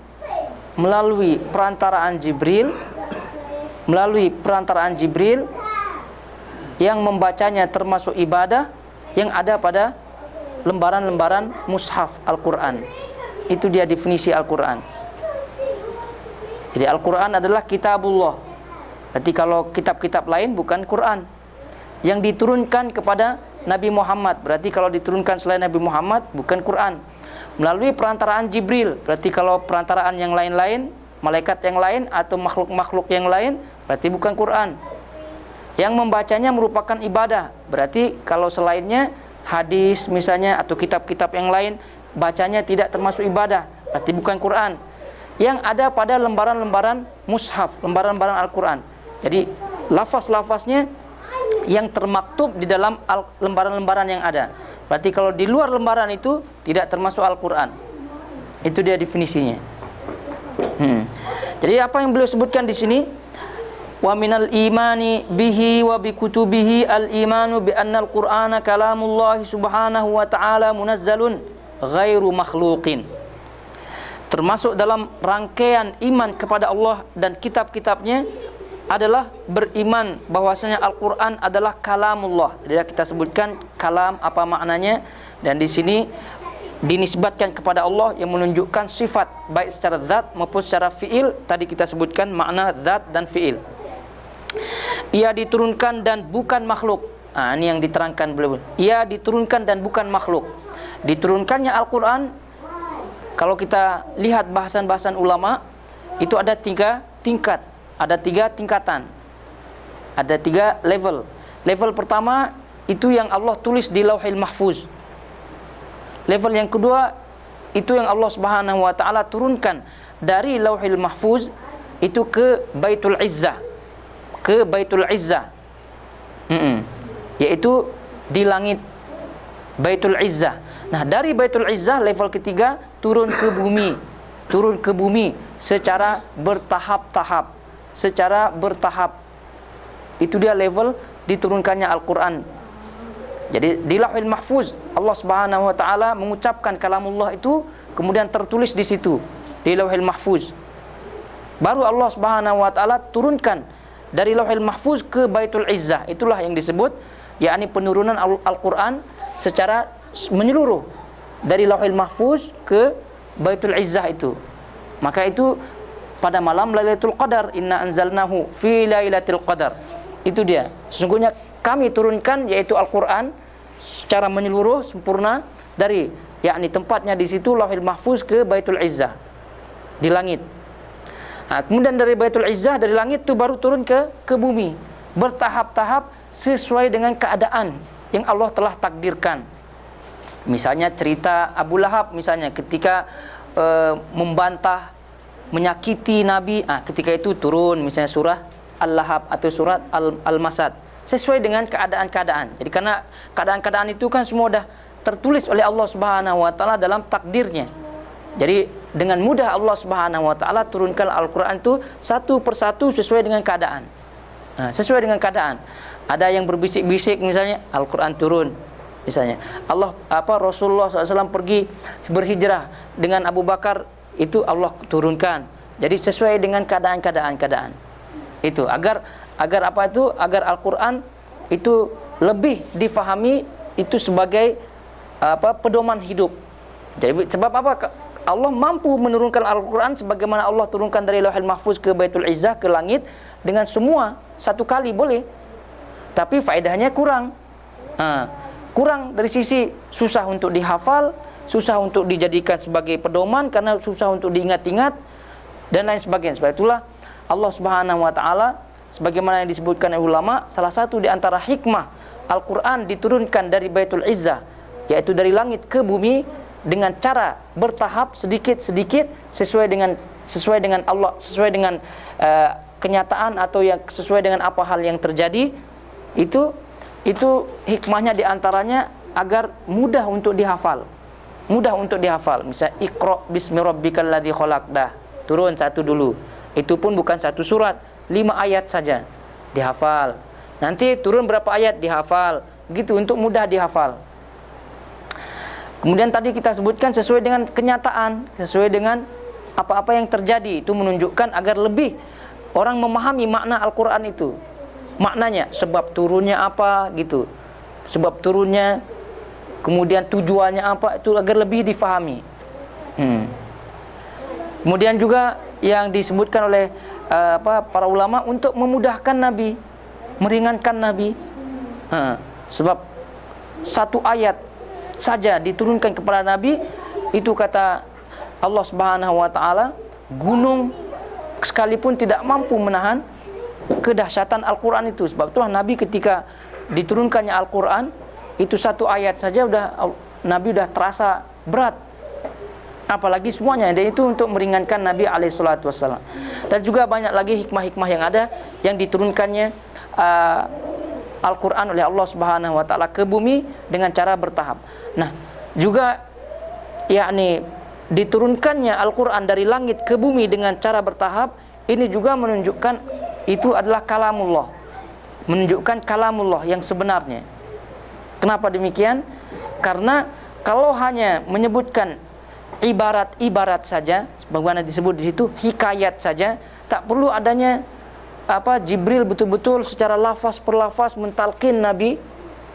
melalui perantaraan Jibril, yang membacanya termasuk ibadah yang ada pada lembaran-lembaran mushaf Al-Qur'an. Itu dia definisi Al-Qur'an. Jadi Al-Qur'an adalah kitabullah. Berarti kalau kitab-kitab lain bukan Quran, yang diturunkan kepada Nabi Muhammad, berarti kalau diturunkan selain Nabi Muhammad bukan Quran. Melalui perantaraan Jibril, berarti kalau perantaraan yang lain-lain, malaikat yang lain atau makhluk-makhluk yang lain, berarti bukan Quran. Yang membacanya merupakan ibadah, berarti kalau selainnya hadis misalnya atau kitab-kitab yang lain, bacanya tidak termasuk ibadah, berarti bukan Quran. Yang ada pada lembaran-lembaran mushaf, lembaran-lembaran Al-Quran. Jadi lafaz-lafaznya yang termaktub di dalam lembaran-lembaran yang ada. Berarti kalau di luar lembaran itu tidak termasuk Al-Quran. Itu dia definisinya. Jadi apa yang beliau sebutkan di sini? Wa minal imani bihi wa bi kutubihi al-imanu bi anna al-Qur'ana kalamullah subhanahu wa ta'ala munazzalun ghairu makhluqin. Termasuk dalam rangkaian iman kepada Allah dan kitab-kitabnya adalah beriman bahwasanya Al-Quran adalah kalamullah. Jadi kita sebutkan kalam apa maknanya, dan di sini dinisbatkan kepada Allah yang menunjukkan sifat baik secara zat maupun secara fiil. Tadi kita sebutkan makna zat dan fiil. Ia diturunkan dan bukan makhluk. Ini yang diterangkan beliau. Ia diturunkan dan bukan makhluk. Diturunkannya Al-Quran, kalau kita lihat bahasan-bahasan ulama, itu ada 3 tingkat. Ada 3 tingkatan. Ada 3 level. Level pertama itu yang Allah tulis di Lauhil Mahfuz. Level yang kedua itu yang Allah Subhanahu wa taala turunkan dari Lauhil Mahfuz itu ke Baitul Izzah. Ke Baitul Izzah. Yaitu di langit Baitul Izzah. Nah, dari Baitul Izzah level ketiga turun ke bumi. Turun ke bumi secara bertahap-tahap. Secara bertahap. Itu dia level diturunkannya Al-Quran. Jadi di Lauhil Mahfuz Allah Subhanahu wa taala mengucapkan kalamullah itu, kemudian tertulis di situ di Lauhil Mahfuz. Baru Allah Subhanahu wa taala turunkan dari Lauhil Mahfuz ke Baitul Izzah. Itulah yang disebut yakni penurunan Al-Quran secara menyeluruh dari Lauhil Mahfuz ke Baitul Izzah itu. Maka itu pada malam Lailatul Qadar, inna anzalnahu fi Lailatul Qadar. Itu dia. Sesungguhnya kami turunkan yaitu Al-Quran secara menyeluruh sempurna dari yakni tempatnya di situ Lauhil Mahfuz ke Baitul Izzah di langit. Kemudian dari Baitul Izzah dari langit itu baru turun ke bumi bertahap-tahap sesuai dengan keadaan yang Allah telah takdirkan. Misalnya cerita Abu Lahab misalnya ketika membantah menyakiti Nabi, ketika itu turun misalnya surah Al-Lahab atau surat Al-Masad sesuai dengan keadaan-keadaan. Jadi karena keadaan-keadaan itu kan semua sudah tertulis oleh Allah Subhanahu wa taala dalam takdirnya. Jadi dengan mudah Allah Subhanahu wa taala turunkan Al-Qur'an itu satu persatu sesuai dengan keadaan. Sesuai dengan keadaan. Ada yang berbisik-bisik misalnya Al-Qur'an turun misalnya. Rasulullah SAW pergi berhijrah dengan Abu Bakar, itu Allah turunkan. Jadi sesuai dengan keadaan-keadaan. Itu agar agar Al-Qur'an itu lebih difahami itu sebagai pedoman hidup. Jadi sebab apa? Allah mampu menurunkan Al-Qur'an sebagaimana Allah turunkan dari Lauhil Mahfuz ke Baitul Izzah ke langit dengan semua satu kali boleh. Tapi faedahnya kurang. Kurang dari sisi susah untuk dihafal, susah untuk dijadikan sebagai pedoman karena susah untuk diingat-ingat dan lain sebagainya. Sebab itulah Allah Subhanahu wa taala sebagaimana yang disebutkan oleh ulama, salah satu di antara hikmah Al-Qur'an diturunkan dari Baitul Izzah yaitu dari langit ke bumi dengan cara bertahap sedikit-sedikit sesuai dengan Allah, sesuai dengan kenyataan atau yang sesuai dengan apa hal yang terjadi. Itu hikmahnya di antaranya agar mudah untuk dihafal. Misal Iqra bismi rabbikal ladzi khalaq, turun satu dulu. Itu pun bukan satu surat, 5 ayat saja dihafal. Nanti turun berapa ayat dihafal. Gitu untuk mudah dihafal. Kemudian tadi kita sebutkan sesuai dengan kenyataan, sesuai dengan apa-apa yang terjadi. Itu menunjukkan agar lebih orang memahami makna Al-Qur'an itu. Maknanya, sebab turunnya apa gitu. Sebab turunnya, kemudian tujuannya apa, itu agar lebih difahami. Kemudian juga yang disebutkan oleh para ulama untuk memudahkan Nabi, meringankan Nabi. Sebab satu ayat saja diturunkan kepada Nabi, itu kata Allah Subhanahu wa taala, gunung sekalipun tidak mampu menahan kedahsyatan Al-Quran itu. Sebab itulah Nabi ketika diturunkannya Al-Quran, itu satu ayat saja Nabi udah terasa berat, apalagi semuanya. Dan itu untuk meringankan Nabi alaihissalatu wassalam. Dan juga banyak lagi hikmah-hikmah yang ada yang diturunkannya Al-Quran oleh Allah Subhanahu wa taala ke bumi dengan cara bertahap. Nah, juga yakni diturunkannya Al-Quran dari langit ke bumi dengan cara bertahap, ini juga menunjukkan itu adalah kalamullah, menunjukkan kalamullah yang sebenarnya. Kenapa demikian? Karena kalau hanya menyebutkan ibarat-ibarat saja, sebagaimana disebut di situ, hikayat saja, tak perlu adanya Jibril betul-betul secara lafaz per lafaz mentalkin Nabi,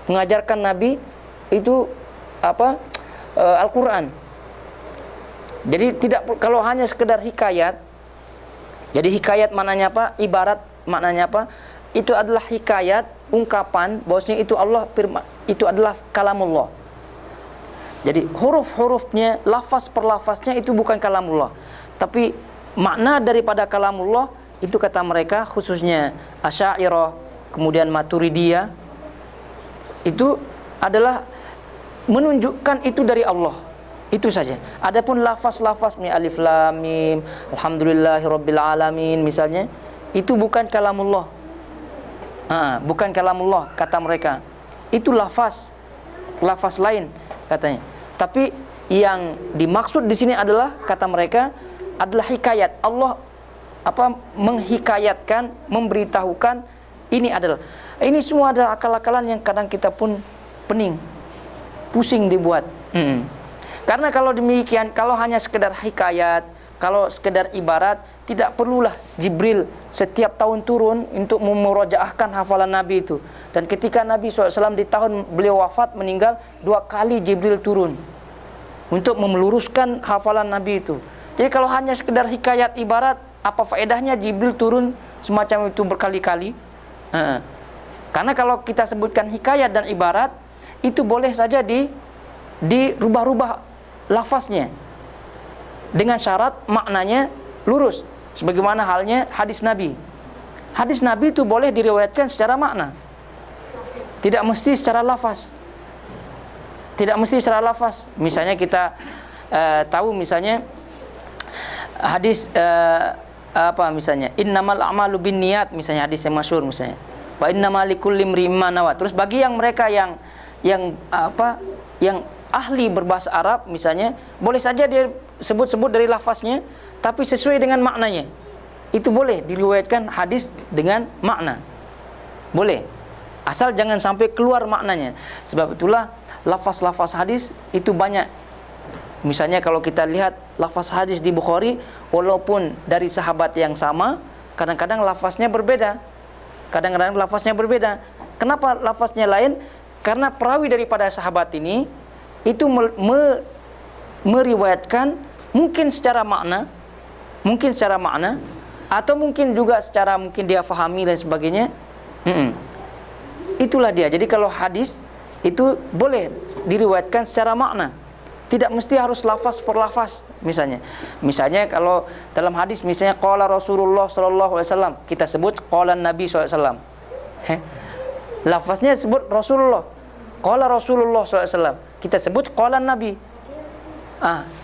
mengajarkan Nabi itu Al-Quran. Jadi tidak, kalau hanya sekedar hikayat, jadi hikayat maknanya apa? Ibarat maknanya apa? Itu adalah hikayat, ungkapan bahwasanya itu Allah firman, itu adalah kalamullah. Jadi huruf-hurufnya, lafaz per lafaznya itu bukan kalamullah, tapi makna daripada kalamullah itu kata mereka, khususnya Asy'ariyah, kemudian Maturidiyah, itu adalah menunjukkan itu dari Allah. Itu saja. Adapun lafaz-lafaz alif lam mim, alhamdulillahirabbil alamin misalnya, itu bukan kalamullah. Bukan kalamullah kata mereka. Itu lafaz lain katanya. Tapi yang dimaksud di sini adalah kata mereka adalah hikayat. Allah menghikayatkan, memberitahukan ini semua adalah akal-akalan yang kadang kita pun pening, pusing dibuat. Karena kalau demikian, kalau hanya sekedar hikayat, kalau sekedar ibarat, tidak perlulah Jibril setiap tahun turun untuk memurajaahkan hafalan Nabi itu. Dan ketika Nabi SAW di tahun beliau wafat meninggal, 2 kali Jibril turun untuk meluruskan hafalan Nabi itu. Jadi kalau hanya sekedar hikayat ibarat, apa faedahnya Jibril turun semacam itu berkali-kali? Karena kalau kita sebutkan hikayat dan ibarat, itu boleh saja dirubah-rubah lafaznya dengan syarat maknanya lurus. Sebagaimana halnya hadis Nabi. Hadis Nabi itu boleh diriwayatkan secara makna, tidak mesti secara lafaz. Tidak mesti secara lafaz. Misalnya kita tahu misalnya hadis misalnya innamal a'malu binniyat, misalnya hadis yang masyhur misalnya. Wa innamal likulli imrin ma nawa. Terus bagi yang mereka yang ahli berbahasa Arab misalnya, boleh saja dia sebut-sebut dari lafaznya tapi sesuai dengan maknanya. Itu boleh diriwayatkan hadis dengan makna. Boleh. Asal jangan sampai keluar maknanya. Sebab itulah lafaz-lafaz hadis itu banyak. Misalnya kalau kita lihat lafaz hadis di Bukhari, walaupun dari sahabat yang sama, kadang-kadang lafaznya berbeda. Kadang-kadang lafaznya berbeda. Kenapa lafaznya lain? Karena perawi daripada sahabat ini itu meriwayatkan mungkin secara makna, atau mungkin juga secara mungkin dia fahami dan sebagainya. Itulah dia. Jadi kalau hadis itu boleh diriwayatkan secara makna, tidak mesti harus lafaz per lafaz. Misalnya kalau dalam hadis misalnya qala Rasulullah sallallahu alaihi wasallam, kita sebut qala Nabi sallallahu alaihi wasallam. Lafaznya sebut Rasulullah. Qala Rasulullah sallallahu alaihi wasallam, kita sebut qala Nabi.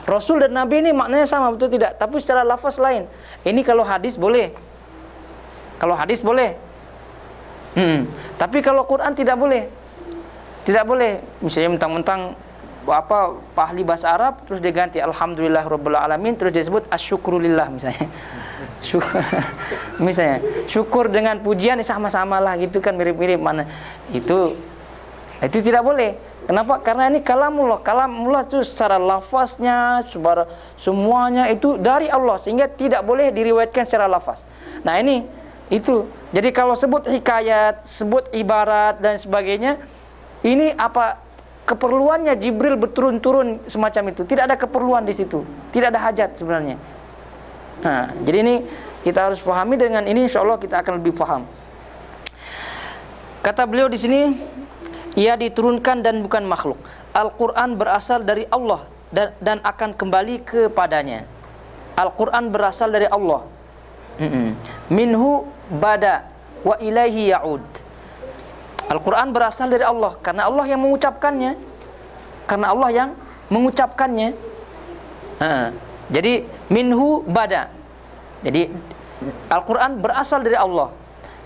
Rasul dan Nabi ini maknanya sama, betul tidak? Tapi secara lafaz lain. Ini kalau hadis boleh. Kalau hadis boleh. Tapi kalau Quran tidak boleh. Tidak boleh. Misalnya mentang-mentang ahli bahasa Arab terus dia ganti alhamdulillahirabbil alamin, terus dia sebut asyukrulillah misalnya. Misalnya syukur dengan pujian sama-sama lah gitu kan, mirip-mirip mana. Itu tidak boleh. Kenapa? Karena ini kalamullah. Kalamullah itu secara lafaznya, semuanya itu dari Allah, sehingga tidak boleh diriwayatkan secara lafaz. Nah ini itu. Jadi kalau sebut hikayat, sebut ibarat dan sebagainya, ini keperluannya Jibril berturun-turun semacam itu. Tidak ada keperluan di situ. Tidak ada hajat sebenarnya. Nah, jadi ini kita harus pahami, dengan ini insyaallah kita akan lebih paham. Kata beliau di sini, ia diturunkan dan bukan makhluk. Al-Quran berasal dari Allah dan akan kembali kepadanya. Al-Quran berasal dari Allah. Minhu bada wa ilaihi ya'ud. Al-Quran berasal dari Allah karena Allah yang mengucapkannya. Karena Allah yang mengucapkannya. Jadi minhu bada. Jadi Al-Quran berasal dari Allah.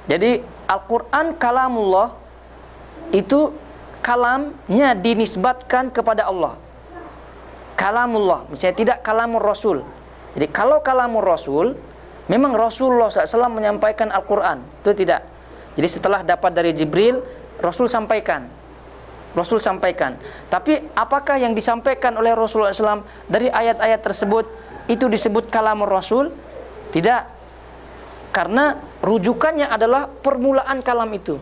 Jadi Al-Quran kalamullah, itu kalamnya dinisbatkan kepada Allah. Kalamullah, misalnya tidak kalamur Rasul. Jadi kalau kalamur Rasul, memang Rasulullah SAW menyampaikan Al-Quran, itu tidak. Jadi setelah dapat dari Jibril, Rasul sampaikan. Tapi apakah yang disampaikan oleh Rasulullah SAW dari ayat-ayat tersebut itu disebut kalamur Rasul? Tidak. Karena rujukannya adalah permulaan kalam itu.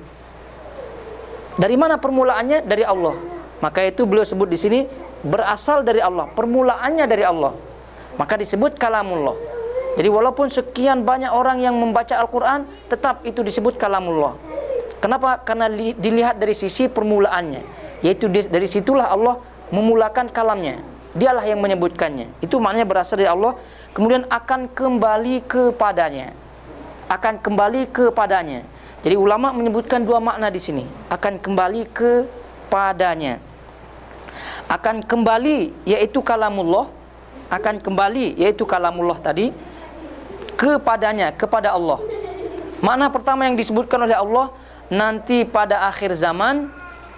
Dari mana permulaannya? Dari Allah. Maka itu beliau sebut di sini berasal dari Allah, permulaannya dari Allah. Maka disebut kalamullah. Jadi walaupun sekian banyak orang yang membaca Al-Quran, tetap itu disebut kalamullah. Kenapa? Karena dilihat dari sisi permulaannya, yaitu dari situlah Allah memulakan kalamnya. Dialah yang menyebutkannya. Itu maknanya berasal dari Allah. Kemudian akan kembali kepadanya. Jadi ulama menyebutkan dua makna di sini. Akan kembali kepadanya. Akan kembali yaitu kalamullah. Tadi kepadanya, kepada Allah. Makna pertama yang disebutkan oleh Allah, nanti pada akhir zaman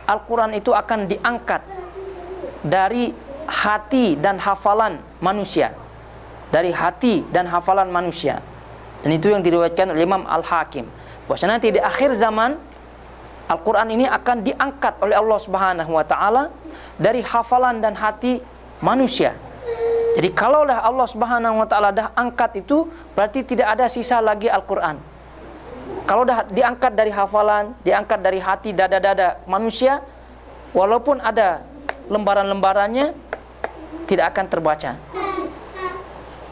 Al-Quran itu akan diangkat dari hati dan hafalan manusia. Dan itu yang diriwayatkan oleh Imam Al-Hakim. Bahwasanya nanti di akhir zaman Al-Quran ini akan diangkat oleh Allah Subhanahu wa taala dari hafalan dan hati manusia. Jadi kalaulah Allah Subhanahu wa taala dah angkat itu, berarti tidak ada sisa lagi Al-Quran. Kalau dah diangkat dari hafalan, diangkat dari hati, dada-dada manusia, walaupun ada lembaran-lembarannya, tidak akan terbaca.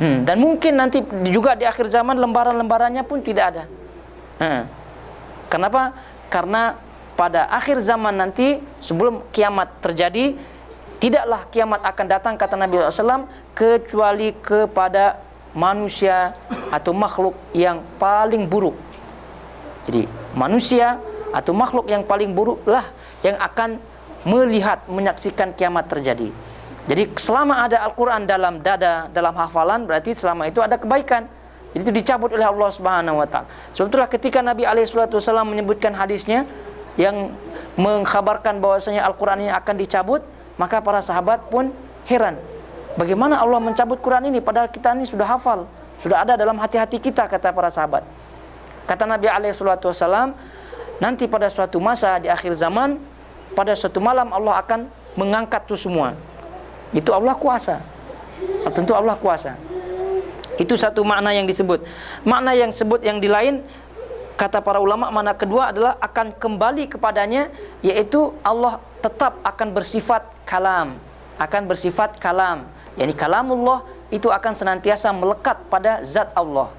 Dan mungkin nanti juga di akhir zaman lembaran-lembarannya pun tidak ada. Kenapa? Karena pada akhir zaman nanti, sebelum kiamat terjadi, tidaklah kiamat akan datang, kata Nabi SAW, kecuali kepada manusia atau makhluk yang paling buruk. Jadi manusia atau makhluk yang paling buruk lah yang akan melihat, menyaksikan kiamat terjadi. Jadi selama ada Al-Quran dalam dada, dalam hafalan, berarti selama itu ada kebaikan. Jadi itu dicabut oleh Allah Subhanahu wa taala. Sebab itulah ketika Nabi SAW menyebutkan hadisnya yang mengkhabarkan bahwasanya Al-Quran ini akan dicabut, maka para sahabat pun heran. Bagaimana Allah mencabut Quran ini padahal kita ini sudah hafal, sudah ada dalam hati-hati kita, kata para sahabat. Kata Nabi SAW, nanti pada suatu masa di akhir zaman, pada suatu malam Allah akan mengangkat itu semua. Itu Allah kuasa. Tentu Allah kuasa. Itu satu makna yang disebut. Makna yang disebut yang di lain, kata para ulama, makna kedua adalah akan kembali kepadanya, yaitu Allah tetap akan bersifat kalam. Yani kalamullah itu akan senantiasa melekat pada zat Allah.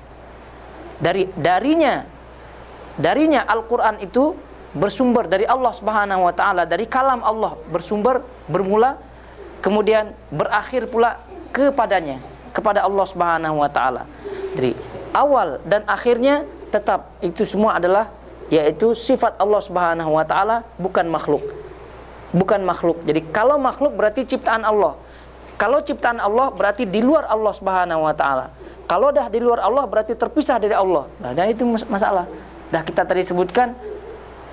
Darinya Al-Quran itu bersumber dari Allah Subhanahu wa taala, dari kalam Allah bersumber, bermula, kemudian berakhir pula kepadanya, kepada Allah Subhanahu wa taala. Jadi awal dan akhirnya tetap itu semua adalah yaitu sifat Allah Subhanahu wa taala, bukan makhluk. Jadi kalau makhluk berarti ciptaan Allah. Kalau ciptaan Allah berarti di luar Allah Subhanahu wa taala. Kalau dah di luar Allah berarti terpisah dari Allah. Nah, dan itu masalah. Dah kita tadi sebutkan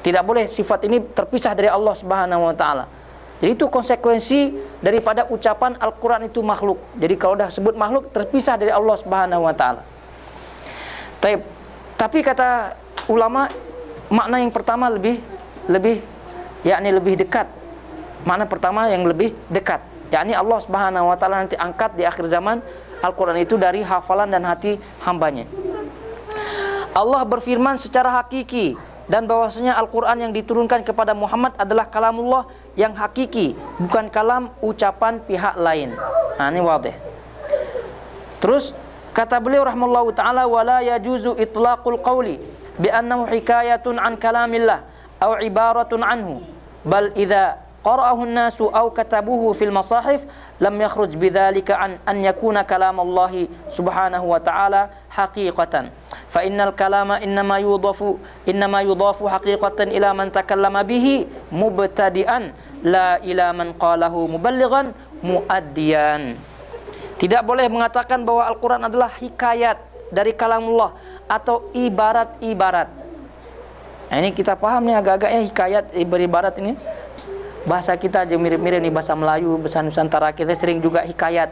tidak boleh sifat ini terpisah dari Allah Subhanahu wa taala. Jadi itu konsekuensi daripada ucapan Al-Quran itu makhluk. Jadi kalau dah sebut makhluk, terpisah dari Allah Subhanahu wa taala. Tapi kata ulama, makna yang pertama lebih dekat. Makna pertama yang lebih dekat, yakni Allah Subhanahu wa taala nanti angkat di akhir zaman Al-Quran itu dari hafalan dan hati hambanya. Allah berfirman secara hakiki, dan bahwasanya Al-Quran yang diturunkan kepada Muhammad adalah kalamullah yang hakiki, bukan kalam ucapan pihak lain. Nah, ini wadih. Terus kata beliau rahimahullahu taala, wala yajuzu itlaqul qawli bi annahu hikayatun an kalamillah aw ibaratun anhu. bal idza qara'ahu an-nasu aw katabuhu fil masahif lam yakhruj bidzalika an yakuna kalam Allah subhanahu wa ta'ala haqiqatan fa innal kalama innama yudafu haqiqatan ila man takallama bihi mubtadi'an la ila man qalahu muballighan muaddiyan. Tidak boleh mengatakan bahwa Al-Quran adalah hikayat dari kalamullah atau ibarat-ibarat. Nah, ini kita paham nih agak-agaknya hikayat ibarat ini. Bahasa kita aja mirip-mirip nih, bahasa Melayu, bahasa Nusantara kita sering juga hikayat.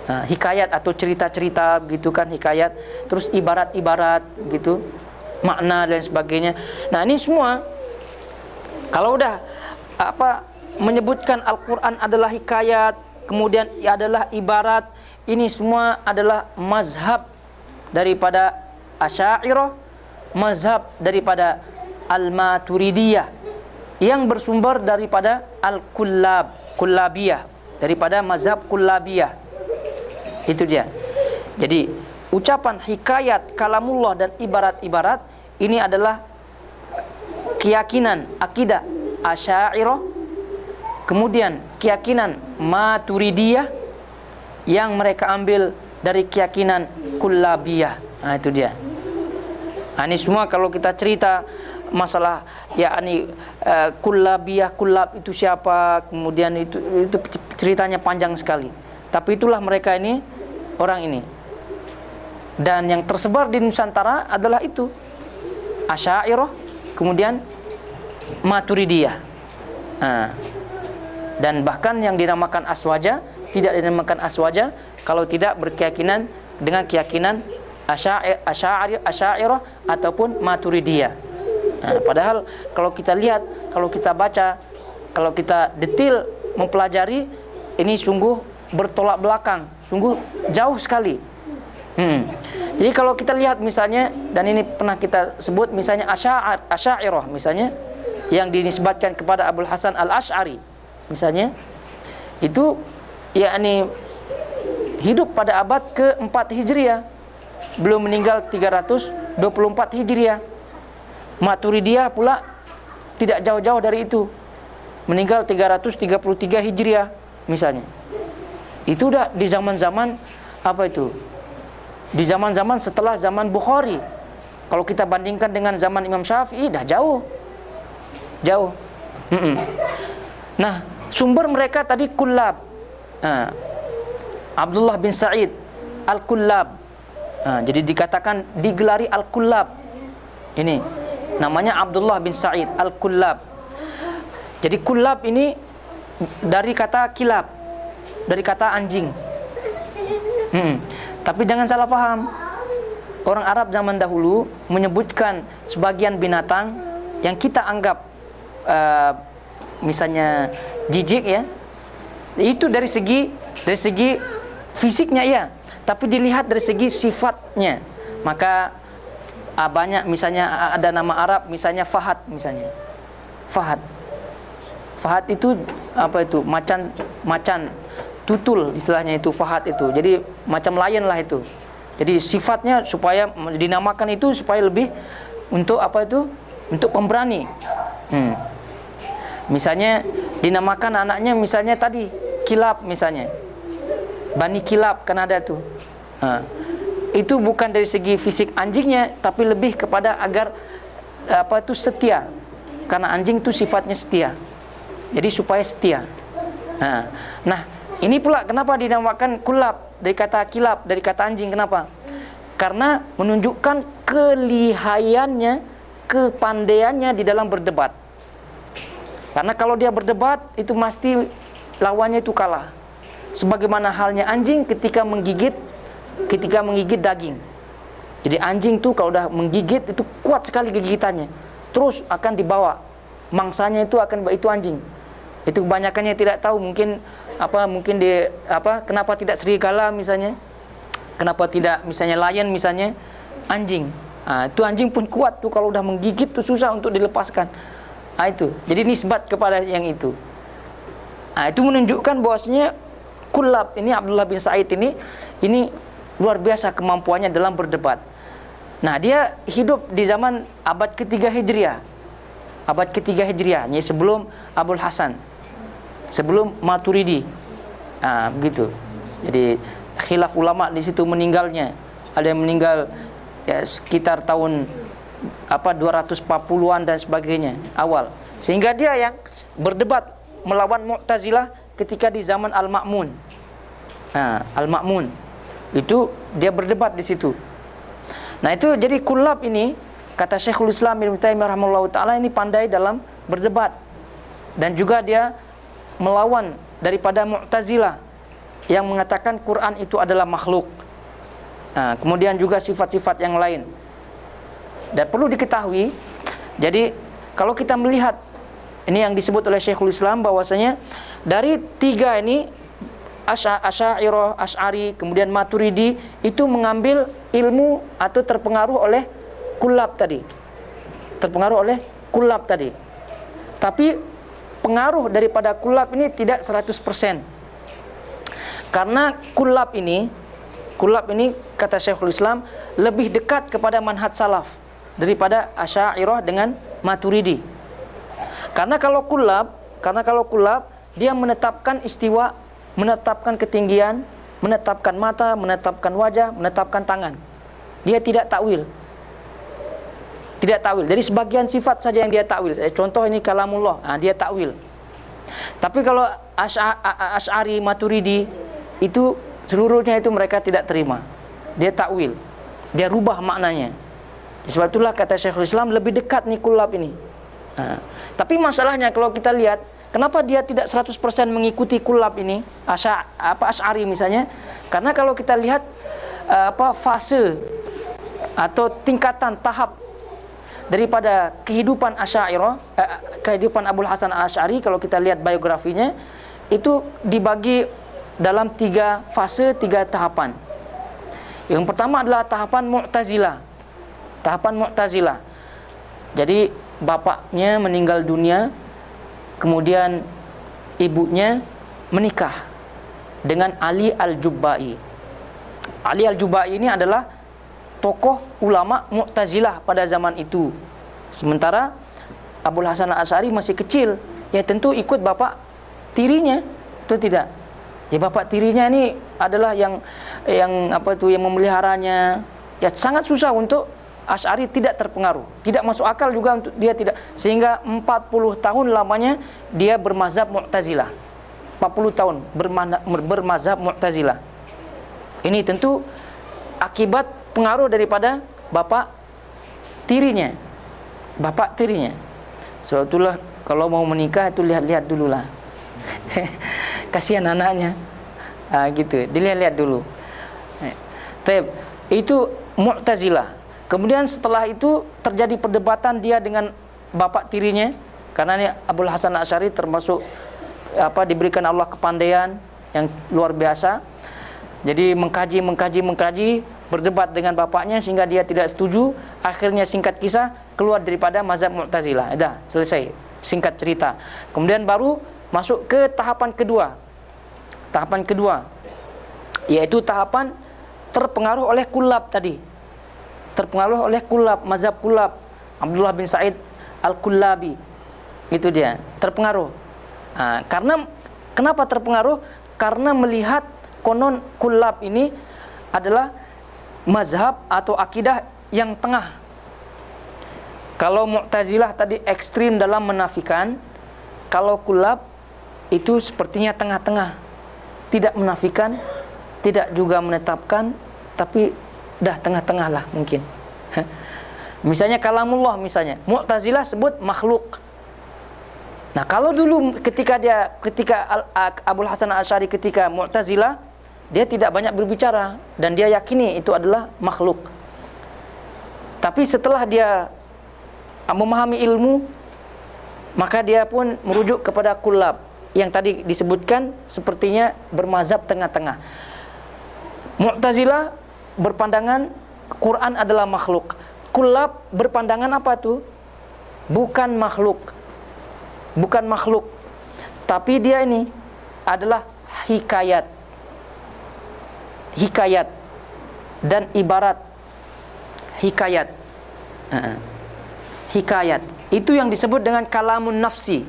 Nah, hikayat atau cerita-cerita gitu kan, hikayat. Terus ibarat-ibarat gitu, makna dan sebagainya. Nah, ini semua kalau udah menyebutkan Al-Quran adalah hikayat, kemudian adalah ibarat, ini semua adalah mazhab daripada Asy'ariyah, mazhab daripada Al-Maturidiyah yang bersumber daripada Kullabiyah, daripada mazhab Kullabiyah. Itu dia. Jadi ucapan hikayat, kalamullah dan ibarat-ibarat ini adalah keyakinan akidah Asy'ariyah, kemudian keyakinan Maturidiyah yang mereka ambil dari keyakinan Kullabiyah. Nah, itu dia. Nah, ini semua kalau kita cerita masalah Kullabiyah, kullab itu siapa, kemudian itu ceritanya panjang sekali. Tapi itulah mereka ini, orang ini. Dan yang tersebar di Nusantara adalah itu Asy'ariyah, kemudian Maturidiyah. Nah, dan bahkan yang dinamakan aswaja tidak dinamakan aswaja kalau tidak berkeyakinan dengan keyakinan Asy'ariyah ataupun Maturidiyah. Nah, padahal kalau kita lihat, kalau kita baca, kalau kita detail mempelajari, ini sungguh bertolak belakang, sungguh jauh sekali. Jadi kalau kita lihat misalnya, dan ini pernah kita sebut misalnya Asy'ariyah misalnya yang dinisbatkan kepada Abul Hasan Al-Asy'ari misalnya, itu hidup pada abad ke-4 Hijriah, belum meninggal 324 Hijriah. Maturidiyah pula tidak jauh-jauh dari itu, meninggal 333 Hijriah misalnya. Itu udah di zaman-zaman di zaman-zaman setelah zaman Bukhari. Kalau kita bandingkan dengan zaman Imam Syafi'i, dah jauh. Nah, sumber mereka tadi Kullab. Abdullah bin Sa'id Al-Kullab. Jadi dikatakan, digelari Al-Kullab. Ini namanya Abdullah bin Sa'id Al-Kullab. Jadi kullab ini dari kata kilab, dari kata anjing. Tapi jangan salah paham. Orang Arab zaman dahulu menyebutkan sebagian binatang yang kita anggap misalnya jijik ya, itu dari segi fisiknya ya, tapi dilihat dari segi sifatnya. Maka banyak misalnya ada nama Arab misalnya Fahad misalnya. Fahad itu macan tutul istilahnya, itu Fahad itu. Jadi macam lion lah itu. Jadi sifatnya supaya dinamakan itu supaya lebih untuk untuk pemberani. Misalnya dinamakan anaknya misalnya tadi Kilab misalnya, Bani Kilab kan ada tuh. Itu bukan dari segi fisik anjingnya, tapi lebih kepada agar setia. Karena anjing itu sifatnya setia. Jadi supaya setia. Nah, ini pula kenapa dinamakan Kullab dari kata kilab, dari kata anjing. Kenapa? Karena menunjukkan kelihayannya, kepandaiannya di dalam berdebat. Karena kalau dia berdebat itu pasti lawannya itu kalah. Sebagaimana halnya anjing ketika menggigit daging. Jadi anjing tuh kalau udah menggigit itu kuat sekali gigitannya, terus akan dibawa mangsanya itu anjing. Itu kebanyakannya tidak tahu, mungkin kenapa tidak serigala misalnya, kenapa tidak misalnya lion misalnya, anjing. Itu anjing pun kuat tuh, kalau udah menggigit tuh susah untuk dilepaskan. Itu jadi nisbat kepada yang itu. Itu menunjukkan bahwasanya Kullab ini, Abdullah bin Sa'id ini luar biasa kemampuannya dalam berdebat. Nah, dia hidup di zaman abad ke-3 Hijriah. abad ketiga Hijriah, yaitu sebelum Abul Hasan, sebelum Maturidi. Begitu. Jadi khilaf ulama di situ meninggalnya. Ada yang meninggal ya, sekitar tahun 240-an dan sebagainya awal. Sehingga dia yang berdebat melawan Mu'tazilah ketika di zaman Al-Ma'mun. Al-Ma'mun itu dia berdebat di situ. Nah itu jadi Kullab ini, kata Syekhul Islam Ibnu Taimiyah rahimahullahu taala, ini pandai dalam berdebat, dan juga dia melawan daripada Mu'tazilah yang mengatakan Quran itu adalah makhluk. Kemudian juga sifat-sifat yang lain. Dan perlu diketahui, jadi kalau kita melihat ini yang disebut oleh Syekhul Islam bahwasanya dari tiga ini, Asy'ariyah, Asy'ari, kemudian Maturidi, itu mengambil ilmu atau terpengaruh oleh Kullab tadi. Terpengaruh oleh Kullab tadi. Tapi pengaruh daripada Kullab ini tidak 100%. Karena Kullab ini kata Syekhul Islam lebih dekat kepada manhaj salaf daripada Asy'ariyah dengan Maturidi. Karena kalau Kullab dia menetapkan istiwa, menetapkan ketinggian, menetapkan mata, menetapkan wajah, menetapkan tangan. Dia tidak takwil. Tidak takwil. Dari sebagian sifat saja yang dia takwil. Contoh ini kalamullah, dia takwil. Tapi kalau Asy'ari, Maturidi itu seluruhnya itu mereka tidak terima. Dia takwil. Dia rubah maknanya. Sebab itulah kata Syekhul Islam lebih dekat nih Kullab ini. Tapi masalahnya kalau kita lihat, kenapa dia tidak 100% mengikuti Kullab ini, Asy'ari misalnya? Karena kalau kita lihat fase atau tingkatan tahap daripada kehidupan Asy'ariyah, kehidupan Abul Hasan Al-Asy'ari, kalau kita lihat biografinya, itu dibagi dalam 3 fase, 3 tahapan. Yang pertama adalah tahapan Mu'tazilah. Tahapan Mu'tazilah. Jadi bapaknya meninggal dunia, kemudian ibunya menikah dengan Ali Al-Jubba'i. Ali Al-Jubba'i ini adalah tokoh ulama Mu'tazilah pada zaman itu. Sementara Abul Hasan Al-Asy'ari masih kecil, ya tentu ikut bapak tirinya, itu tidak. Ya bapak tirinya ini adalah yang memeliharanya. Ya sangat susah untuk Asy'ari tidak terpengaruh, tidak masuk akal juga untuk dia tidak, sehingga 40 tahun lamanya dia bermazhab Mu'tazilah. 40 tahun bermazhab Mu'tazilah. Ini tentu akibat pengaruh daripada bapak tirinya. Bapak tirinya. Sebab itulah kalau mau menikah itu lihat-lihat dululah. Kasihan anaknya. Gitu, dilihat-lihat dulu. Itu Mu'tazilah. Kemudian setelah itu terjadi perdebatan dia dengan bapak tirinya, karena ini Abul Hasan Asy'ari termasuk diberikan Allah kepandaian yang luar biasa. Jadi mengkaji, berdebat dengan bapaknya sehingga dia tidak setuju. Akhirnya singkat kisah keluar daripada mazhab Mu'tazilah. Dah, selesai. Singkat cerita. Kemudian baru masuk ke tahapan kedua. Tahapan kedua yaitu tahapan terpengaruh oleh Kullab tadi. Terpengaruh oleh Kullab, mazhab Kullab, Abdullah bin Sa'id Al-Kullabi. Itu dia, terpengaruh. Karena kenapa terpengaruh? Karena melihat konon Kullab ini adalah mazhab atau akidah yang tengah. Kalau Mu'tazilah tadi ekstrim dalam menafikan, kalau Kullab itu sepertinya tengah-tengah. Tidak menafikan, tidak juga menetapkan, tapi dah tengah-tengah lah mungkin. Misalnya kalamullah misalnya, Mu'tazilah sebut makhluk. Nah, kalau dulu ketika Abul Hasan Al-Asy'ari ketika Mu'tazilah, dia tidak banyak berbicara dan dia yakini itu adalah makhluk. Tapi setelah dia memahami ilmu, maka dia pun merujuk kepada Kullab yang tadi disebutkan, sepertinya bermazhab tengah-tengah. Mu'tazilah berpandangan Quran adalah makhluk. Kullab berpandangan apa tuh? Bukan makhluk. Bukan makhluk. Tapi dia ini adalah hikayat. Hikayat dan ibarat. Hikayat. Hikayat. Itu yang disebut dengan kalamun nafsi.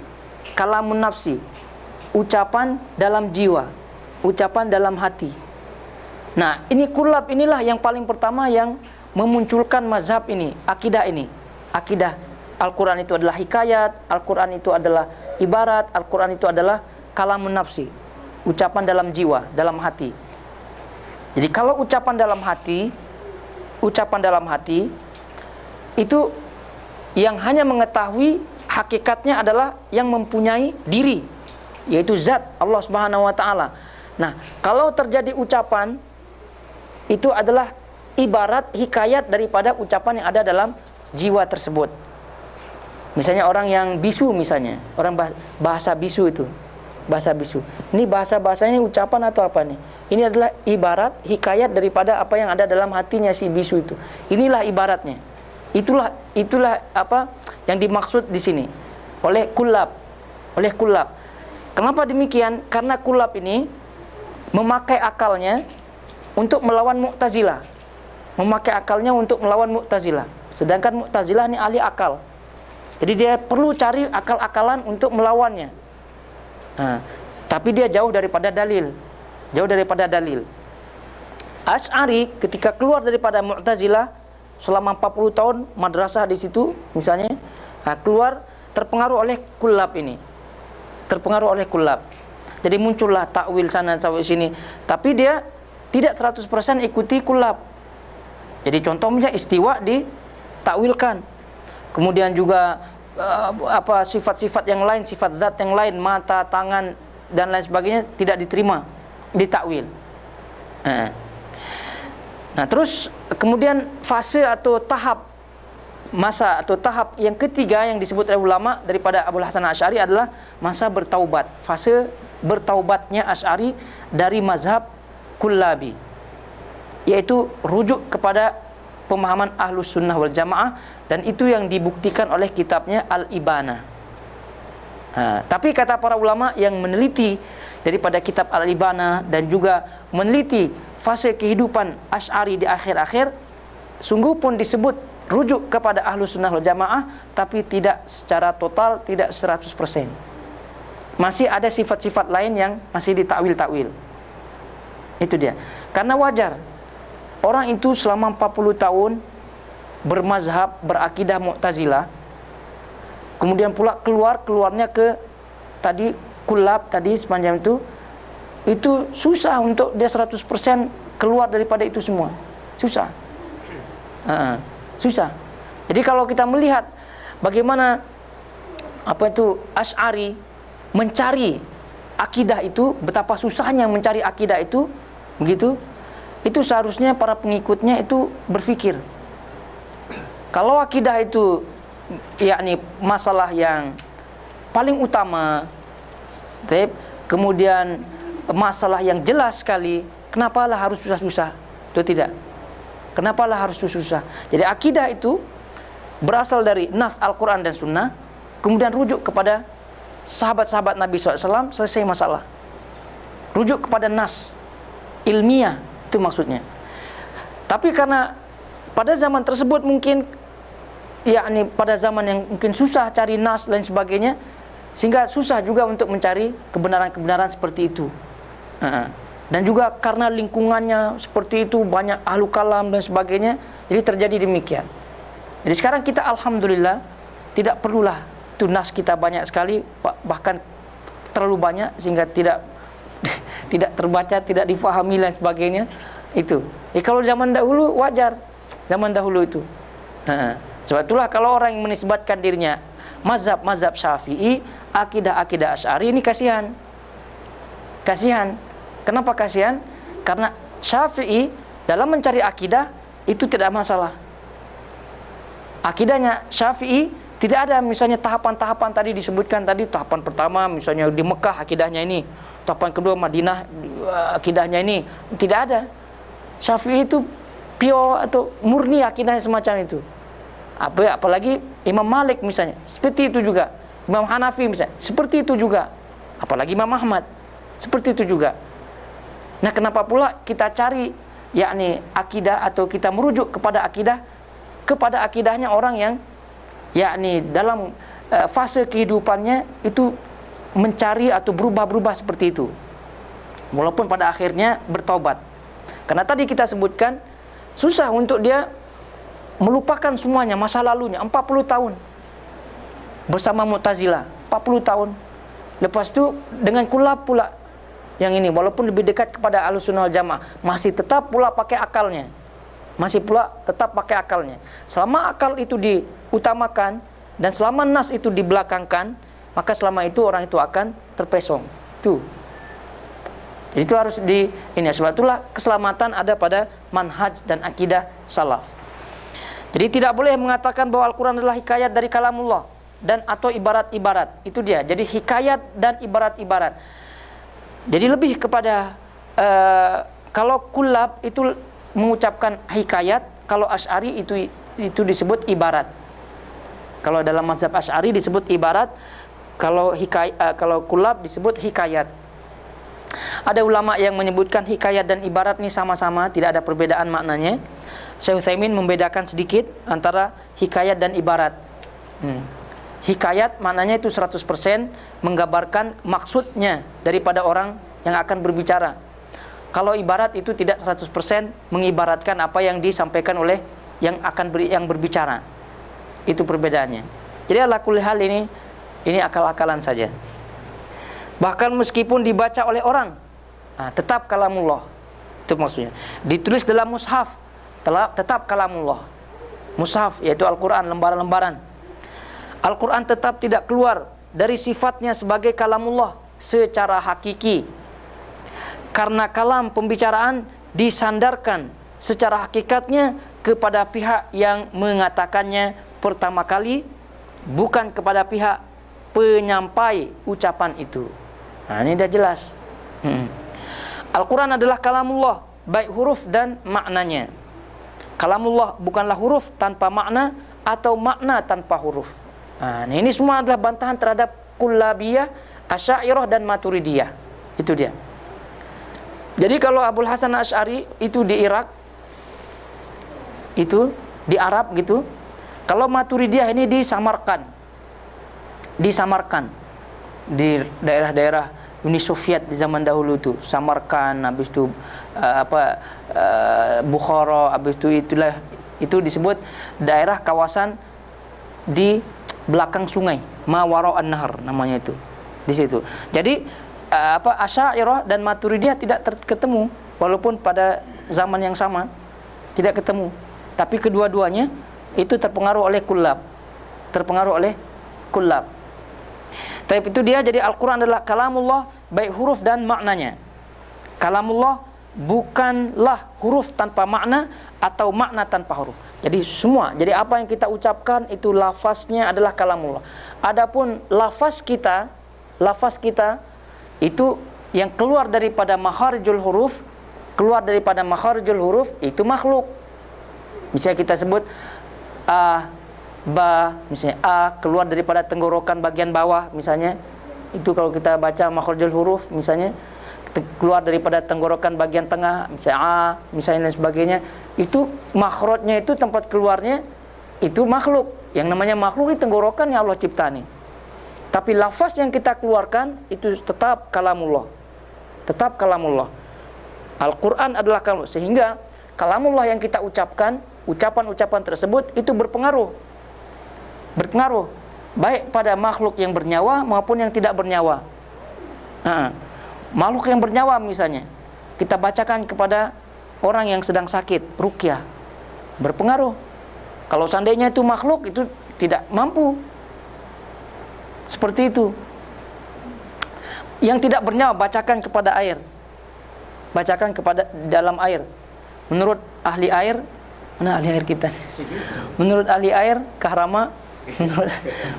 Kalamun nafsi, ucapan dalam jiwa, ucapan dalam hati. Nah, ini kullab inilah yang paling pertama yang memunculkan mazhab ini, akidah ini. Akidah Al-Quran itu adalah hikayat, Al-Quran itu adalah ibarat, Al-Quran itu adalah kalamun nafsi, ucapan dalam jiwa, dalam hati. Jadi kalau ucapan dalam hati itu yang hanya mengetahui hakikatnya adalah yang mempunyai diri, yaitu zat Allah Subhanahu wa taala. Nah, kalau terjadi ucapan itu adalah ibarat hikayat daripada ucapan yang ada dalam jiwa tersebut. Misalnya orang yang bisu, misalnya orang bahasa bisu itu, bahasa bisu. Ini bahasa-bahasanya ini ucapan atau apa nih? Ini adalah ibarat hikayat daripada apa yang ada dalam hatinya si bisu itu. Inilah ibaratnya. Itulah apa yang dimaksud di sini oleh kullab. Kenapa demikian? Karena kullab ini memakai akalnya untuk melawan Mu'tazilah. Sedangkan Mu'tazilah ini ahli akal. Jadi dia perlu cari akal-akalan untuk melawannya. Nah, tapi dia jauh daripada dalil. Asy'ari ketika keluar daripada Mu'tazilah selama 40 tahun madrasah di situ misalnya, keluar terpengaruh oleh kullab ini. Jadi muncullah takwil sana takwil sini, tapi dia tidak 100% ikuti kullab. Jadi contohnya istiwa ditakwilkan. Kemudian juga sifat-sifat yang lain, sifat zat yang lain, mata, tangan dan lain sebagainya tidak diterima, ditakwil. Nah, terus kemudian fase atau tahap yang ketiga yang disebut oleh ulama daripada Abul Hasan Asy'ari adalah masa bertaubat. Fase bertaubatnya Asy'ari dari mazhab kullabi, yaitu rujuk kepada pemahaman Ahlus Sunnah wal Jamaah, dan itu yang dibuktikan oleh kitabnya Al-Ibana. Tapi kata para ulama yang meneliti daripada kitab Al-Ibana dan juga meneliti fase kehidupan Asy'ari di akhir-akhir, sungguh pun disebut rujuk kepada Ahlus Sunnah wal Jamaah, tapi tidak secara total, tidak 100%. Masih ada sifat-sifat lain yang masih ditakwil-takwil. Itu dia. Karena wajar orang itu selama 40 tahun bermazhab, berakidah Mu'tazilah, kemudian pula keluarnya ke tadi kullab tadi sepanjang itu susah untuk dia 100% keluar daripada itu semua. Susah. Jadi kalau kita melihat bagaimana Asy'ari mencari akidah itu, betapa susahnya mencari akidah itu, begitu. Itu seharusnya para pengikutnya itu berpikir, kalau akidah itu yakni masalah yang paling utama, kemudian masalah yang jelas sekali, kenapalah harus susah-susah? Itu tidak. Kenapalah harus susah-susah? Jadi akidah itu berasal dari nas Al-Quran dan Sunnah, kemudian rujuk kepada sahabat-sahabat Nabi SAW, selesai masalah. Rujuk kepada nas ilmiah, itu maksudnya. Tapi karena pada zaman tersebut mungkin yakni pada zaman yang mungkin susah cari nas dan sebagainya, sehingga susah juga untuk mencari kebenaran-kebenaran seperti itu. Dan juga karena lingkungannya seperti itu, banyak ahlu kalam dan sebagainya, jadi terjadi demikian. Jadi sekarang kita alhamdulillah tidak perlulah itu nas kita banyak sekali, bahkan terlalu banyak sehingga tidak terbaca, tidak difahami dan sebagainya. Itu. Kalau zaman dahulu wajar, zaman dahulu itu. Sebab itulah kalau orang yang menisbatkan dirinya mazhab Syafi'i, akidah Asy'ari, ini kasihan. Kenapa kasihan? Karena Syafi'i dalam mencari akidah itu tidak masalah. Akidahnya Syafi'i tidak ada misalnya tahapan-tahapan tadi disebutkan tadi. Tahapan pertama misalnya di Mekah akidahnya ini, tahapan kedua Madinah akidahnya ini, tidak ada. Syafi'i itu pure atau murni akidahnya semacam itu. Apalagi Imam Malik misalnya, seperti itu juga. Imam Hanafi misalnya, seperti itu juga. Apalagi Imam Ahmad, seperti itu juga. Nah, kenapa pula kita cari yakni akidah atau kita merujuk kepada akidahnya orang yang yakni dalam fase kehidupannya itu mencari atau berubah-berubah seperti itu, walaupun pada akhirnya bertobat. Karena tadi kita sebutkan susah untuk dia melupakan semuanya masa lalunya 40 tahun bersama Mu'tazilah, 40 tahun. Lepas itu dengan Kullab pula yang ini, walaupun lebih dekat kepada Ahlussunnah wal Jamaah, masih tetap pula pakai akalnya. Masih pula tetap pakai akalnya. Selama akal itu diutamakan dan selama nas itu dibelakangkan, maka selama itu orang itu akan terpesong. Tuh. Jadi itu harus sebab itulah keselamatan ada pada manhaj dan akidah salaf. Jadi tidak boleh mengatakan bahwa Al-Quran adalah hikayat dari kalamullah dan atau ibarat-ibarat. Itu dia. Jadi hikayat dan ibarat-ibarat. Jadi lebih kepada kalau Kullab itu mengucapkan hikayat, kalau Asy'ari itu disebut ibarat. Kalau dalam mazhab Asy'ari disebut ibarat, kalau Kullab disebut hikayat. Ada ulama yang menyebutkan hikayat dan ibarat ini sama-sama, tidak ada perbedaan maknanya. Syekh Utsaimin membedakan sedikit antara hikayat dan ibarat. Hikayat maknanya itu 100% menggambarkan maksudnya daripada orang yang akan berbicara. Kalau ibarat itu tidak 100% mengibaratkan apa yang disampaikan oleh yang berbicara. Itu perbedaannya. Jadi ala kulli hal ini akal-akalan saja. Bahkan meskipun dibaca oleh orang, tetap kalamullah. Itu maksudnya. Ditulis dalam mushaf, tetap kalamullah. Mushaf yaitu Al-Quran, lembaran-lembaran. Al-Quran tetap tidak keluar dari sifatnya sebagai kalamullah secara hakiki. Karena kalam pembicaraan disandarkan secara hakikatnya kepada pihak yang mengatakannya pertama kali, bukan kepada pihak penyampai ucapan itu. Ini dah jelas. Al-Quran adalah kalamullah, baik huruf dan maknanya. Kalamullah bukanlah huruf tanpa makna atau makna tanpa huruf. Ini semua adalah bantahan terhadap Kullabiyah, Asy'ariyah dan Maturidiyah. Itu dia. Jadi kalau Abul Hasan Asy'ari itu di Irak, itu di Arab gitu. Kalau Maturidiyah ini di Samarkand, di daerah-daerah Uni Soviet di zaman dahulu tuh, Samarkand, habis itu Bukhara, habis itu disebut daerah kawasan di belakang sungai, ma wara an-nahar namanya itu. Di situ. Jadi Asy'ariyah dan Maturidiyah tidak ketemu, walaupun pada zaman yang sama tidak ketemu. Tapi kedua-duanya itu terpengaruh oleh Kullab. Tapi itu dia, jadi Al-Quran adalah kalamullah baik huruf dan maknanya. Kalamullah bukanlah huruf tanpa makna atau makna tanpa huruf. Jadi semua, jadi apa yang kita ucapkan itu lafaznya adalah kalamullah. Adapun lafaz kita itu yang keluar daripada makharijul huruf, itu makhluk. Misalnya kita sebut misalnya keluar daripada tenggorokan bagian bawah misalnya, itu kalau kita baca makharijul huruf misalnya keluar daripada tenggorokan bagian tengah misalnya misalnya dan sebagainya, itu makhrajnya itu tempat keluarnya itu makhluk. Yang namanya makhluk itu tenggorokan yang Allah cipta nih. Tapi lafaz yang kita keluarkan itu tetap kalamullah. Al-Quran adalah kalamullah, sehingga kalamullah yang kita ucapkan, ucapan-ucapan tersebut itu berpengaruh baik pada makhluk yang bernyawa maupun yang tidak bernyawa. Makhluk yang bernyawa misalnya kita bacakan kepada orang yang sedang sakit, ruqyah, berpengaruh. Kalau seandainya itu makhluk, itu tidak mampu. Seperti itu. Yang tidak bernyawa bacakan kepada air, bacakan kepada dalam air. Menurut ahli air, mana ahli air kita? Menurut ahli air, Kahrama,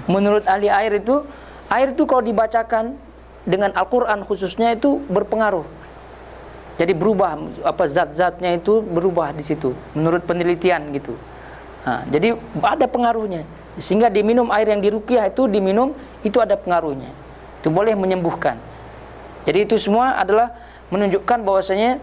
menurut ahli air itu kalau dibacakan dengan Al-Quran khususnya itu berpengaruh. Jadi berubah, zat-zatnya itu berubah di situ. Menurut penelitian gitu. Jadi ada pengaruhnya. Sehingga diminum air yang diruqyah itu diminum, itu ada pengaruhnya. Itu boleh menyembuhkan. Jadi itu semua adalah menunjukkan bahwasanya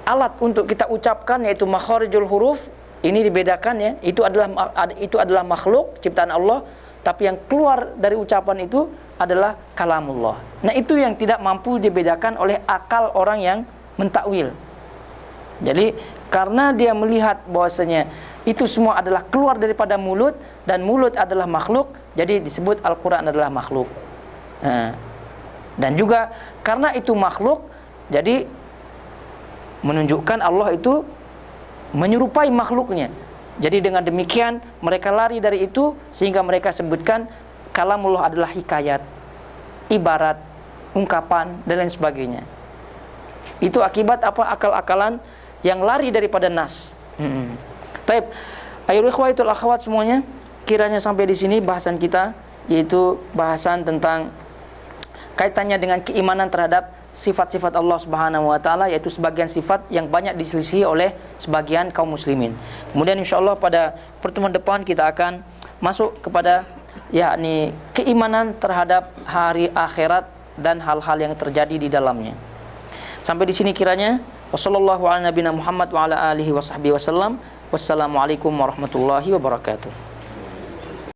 alat untuk kita ucapkan yaitu makharijul huruf Ini dibedakan ya, itu adalah makhluk ciptaan Allah, tapi yang keluar dari ucapan itu adalah kalamullah. Nah, itu yang tidak mampu dibedakan oleh akal orang yang mentakwil. Jadi karena dia melihat bahwasanya itu semua adalah keluar daripada mulut dan mulut adalah makhluk, jadi disebut Al-Qur'an adalah makhluk. Nah, dan juga karena itu makhluk, jadi menunjukkan Allah itu menyerupai makhluknya. Jadi dengan demikian mereka lari dari itu, sehingga mereka sebutkan kalamullah adalah hikayat, ibarat, ungkapan, dan lain sebagainya. Itu akibat apa? Akal-akalan yang lari daripada nas. Baik, ayo ikhwatul akhwat semuanya, kiranya sampai di sini bahasan kita, yaitu bahasan tentang kaitannya dengan keimanan terhadap sifat-sifat Allah Subhanahu wa taala, yaitu sebagian sifat yang banyak diselisihi oleh sebagian kaum muslimin. Kemudian insyaallah pada pertemuan depan kita akan masuk kepada yakni keimanan terhadap hari akhirat dan hal-hal yang terjadi di dalamnya. Sampai di sini kiranya. Wassallallahu ala nabiyina Muhammad wa ala alihi washabbihi wasallam. Wassalamualaikum warahmatullahi wabarakatuh.